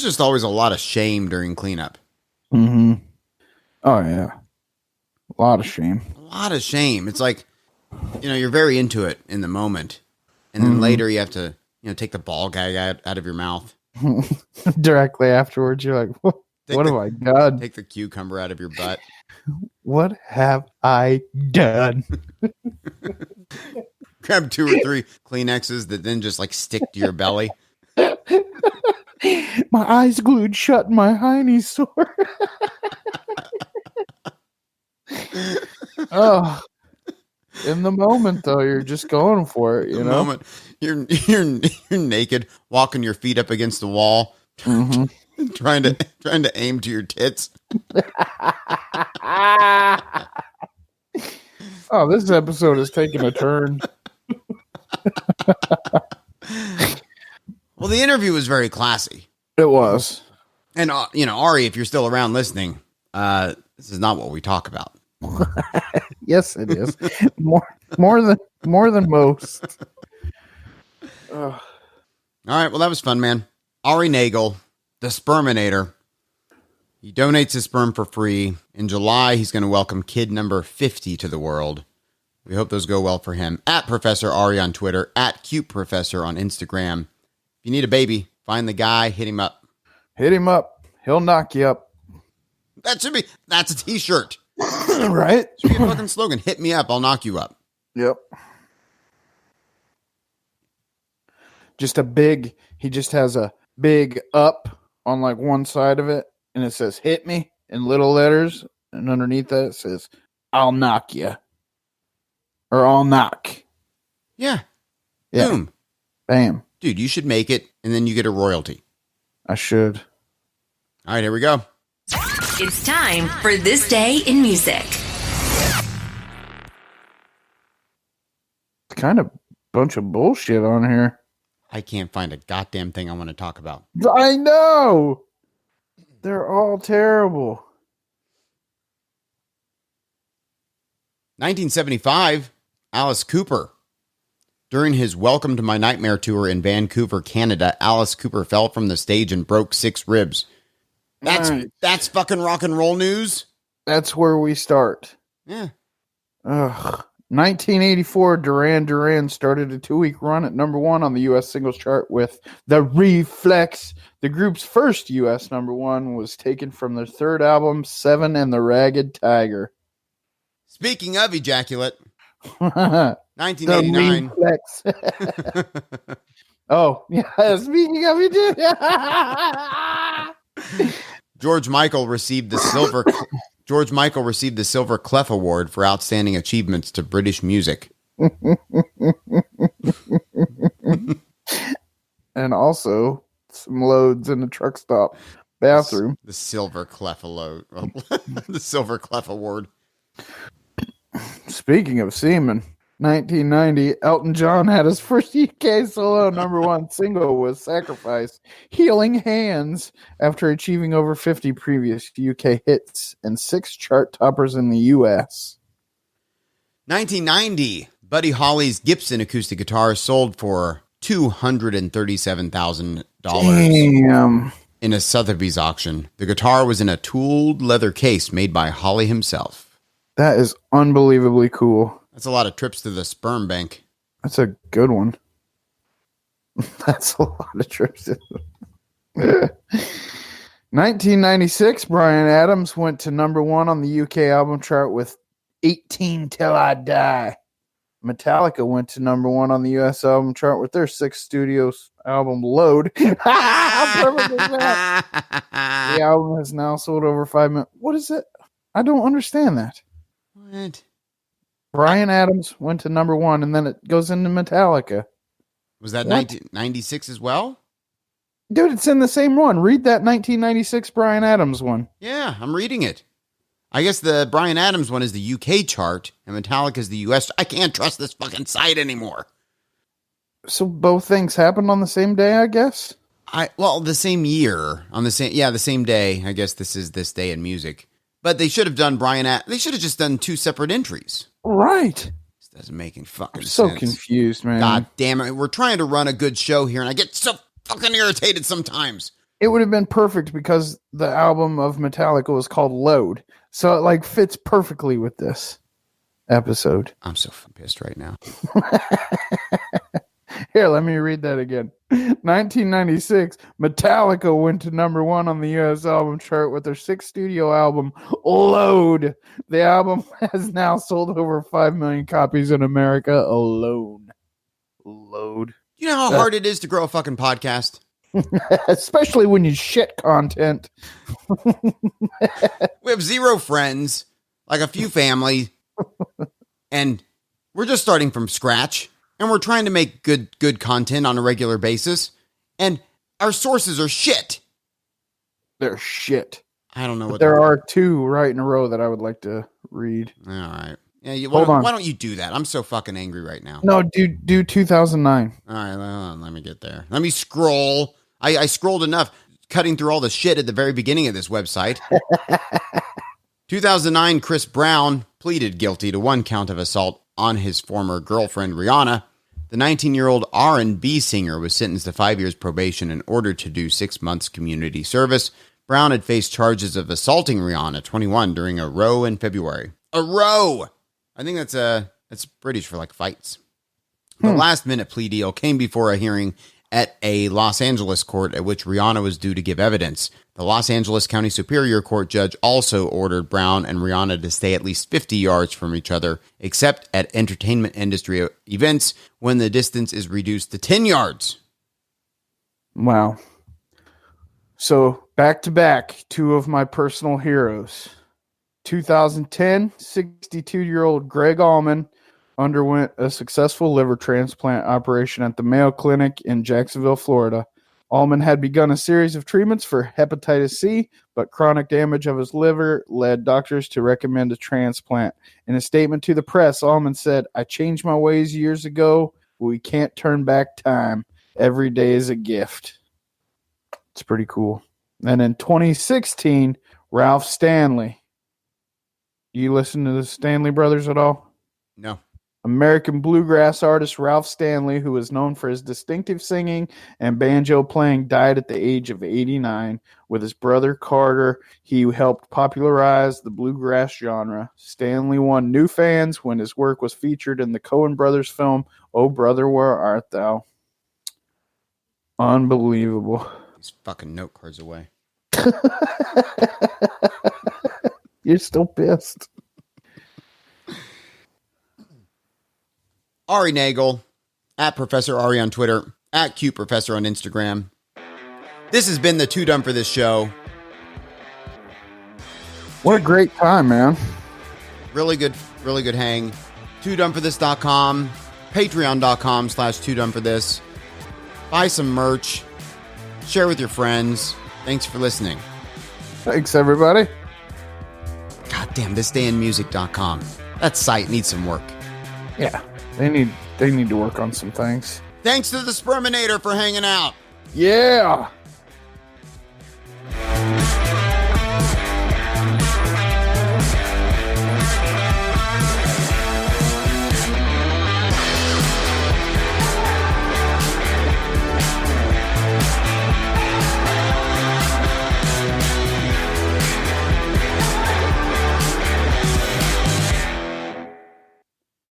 just always a lot of shame during cleanup. Mm-hmm. Oh yeah. A lot of shame. A lot of shame. It's like, you know, you're very into it in the moment. And then later you have to, you know, take the ball gag out of your mouth. Directly afterwards, you're like, what have I done? Take the cucumber out of your butt. What have I done? Grab 2 or 3 Kleenexes that then just like stick to your belly. My eyes glued shut and my hiney sore. Oh, in the moment though, you're just going for it. You know, Moment you're naked, walking your feet up against the wall, trying to aim to your tits. Oh, this episode is taking a turn. Well, the interview was very classy, It was. and you know, Ari, if you're still around listening, this is not what we talk about. Yes, it is. more than most. All right, well, that was fun, man. Ari Nagel, the sperminator. He donates his sperm for free. In July, he's going to welcome kid number 50 to the world. We hope those go well for him. At Professor Ari on Twitter, at Cute Professor on Instagram. If you need a baby, find the guy, hit him up. Hit him up. He'll knock you up. That's a t-shirt. Right? Should be a fucking slogan. Hit me up, I'll knock you up. Yep. He just has a big up on like one side of it, and it says hit me in little letters, and underneath that it says I'll knock you. Or I'll knock. Yeah. Yeah. Boom. Bam. Dude, you should make it, and then you get a royalty. I should. All right, here we go. It's time for This Day in Music. Kind of bunch of bullshit on here. I can't find a goddamn thing I want to talk about. I know. They're all terrible. 1975, Alice Cooper. During his Welcome to My Nightmare tour in Vancouver, Canada, Alice Cooper fell from the stage and broke 6 ribs. That's fucking rock and roll news. That's where we start. Yeah. Ugh. 1984, Duran Duran started a 2-week run at number 1 on the U.S. singles chart with The Reflex. The group's first U.S. number 1 was taken from their third album, Seven and the Ragged Tiger. Speaking of ejaculate, The 1989. Reflex. Oh, yeah. Speaking of ejaculate. George Michael received the Silver Clef Award for outstanding achievements to British music. And also some loads in the truck stop bathroom. The Silver Clef Award. The Silver Clef Award. Speaking of semen, 1990, Elton John had his first UK solo number 1 single with Sacrifice, Healing Hands, after achieving over 50 previous UK hits and 6 chart toppers in the US. 1990, Buddy Holly's Gibson acoustic guitar sold for $237,000 Damn. in a Sotheby's auction. The guitar was in a tooled leather case made by Holly himself. That is unbelievably cool. That's a lot of trips to the sperm bank. That's a good one. That's a lot of trips. 1996, Bryan Adams went to number 1 on the UK album chart with 18 Till I Die. Metallica went to number 1 on the US album chart with their 6th studio album, Load. How perfect is that? The album has now sold over 5 million. What is it? I don't understand that. What? Bryan Adams went to number 1, and then it goes into Metallica. Was that 1996 as well? Dude, it's in the same one. Read that 1996 Bryan Adams one. Yeah, I'm reading it. I guess the Bryan Adams one is the UK chart, and Metallica's the US. I can't trust this fucking site anymore. So both things happened on the same day, I guess? The same year. The same day. I guess this is This Day in Music. But they should have done they should have just done 2 separate entries. Right. This doesn't make any fucking sense. So confused, man. God damn it. We're trying to run a good show here, and I get so fucking irritated sometimes. It would have been perfect because the album of Metallica was called Load. So it fits perfectly with this episode. I'm so fucking pissed right now. Here, let me read that again. 1996, Metallica went to number 1 on the US album chart with their 6th studio album, Load. The album has now sold over 5 million copies in America alone. Load. You know how hard it is to grow a fucking podcast? Especially when you shit content. We have 0 friends, like a few family, and we're just starting from scratch. And we're trying to make good content on a regular basis. And our sources are shit. They're shit. I don't know what there are 2 right in a row that I would like to read. All right. Yeah, Hold on. Why don't you do that? I'm so fucking angry right now. No, do 2009. All right, let me get there. Let me scroll. I scrolled enough, cutting through all the shit at the very beginning of this website. 2009, Chris Brown pleaded guilty to 1 count of assault on his former girlfriend, Rihanna. The 19-year-old R&B singer was sentenced to 5 years probation and ordered to do 6 months community service. Brown had faced charges of assaulting Rihanna, 21, during a row in February. A row! I think that's British for fights. The last-minute plea deal came before a hearing at a Los Angeles court at which Rihanna was due to give evidence. The Los Angeles County Superior Court judge also ordered Brown and Rihanna to stay at least 50 yards from each other, except at entertainment industry events when the distance is reduced to 10 yards. Wow. So, back to back, 2 of my personal heroes. 2010, 62-year-old Greg Allman underwent a successful liver transplant operation at the Mayo Clinic in Jacksonville, Florida. Allman had begun a series of treatments for hepatitis C, but chronic damage of his liver led doctors to recommend a transplant. In a statement to the press, Allman said, "I changed my ways years ago. We can't turn back time. Every day is a gift." It's pretty cool. And in 2016, Ralph Stanley. Do you listen to the Stanley brothers at all? No. American bluegrass artist Ralph Stanley, who is known for his distinctive singing and banjo playing, died at the age of 89. With his brother Carter, he helped popularize the bluegrass genre. Stanley won new fans when his work was featured in the Coen brothers film, Oh Brother, Where Art Thou? Unbelievable. These fucking note cards away. You're still pissed. Ari Nagel, at Professor Ari on Twitter, at Cute Professor on Instagram. This has been the Too Dumb for This show. What a great time, man. Really good hang. TooDumbForThis.com, Patreon.com/TooDumbForThis. Buy some merch. Share with your friends. Thanks for listening. Thanks, everybody. Goddamn, thisdayinmusic.com. That site needs some work. Yeah, they need to work on some things. Thanks to the Sperminator for hanging out. Yeah.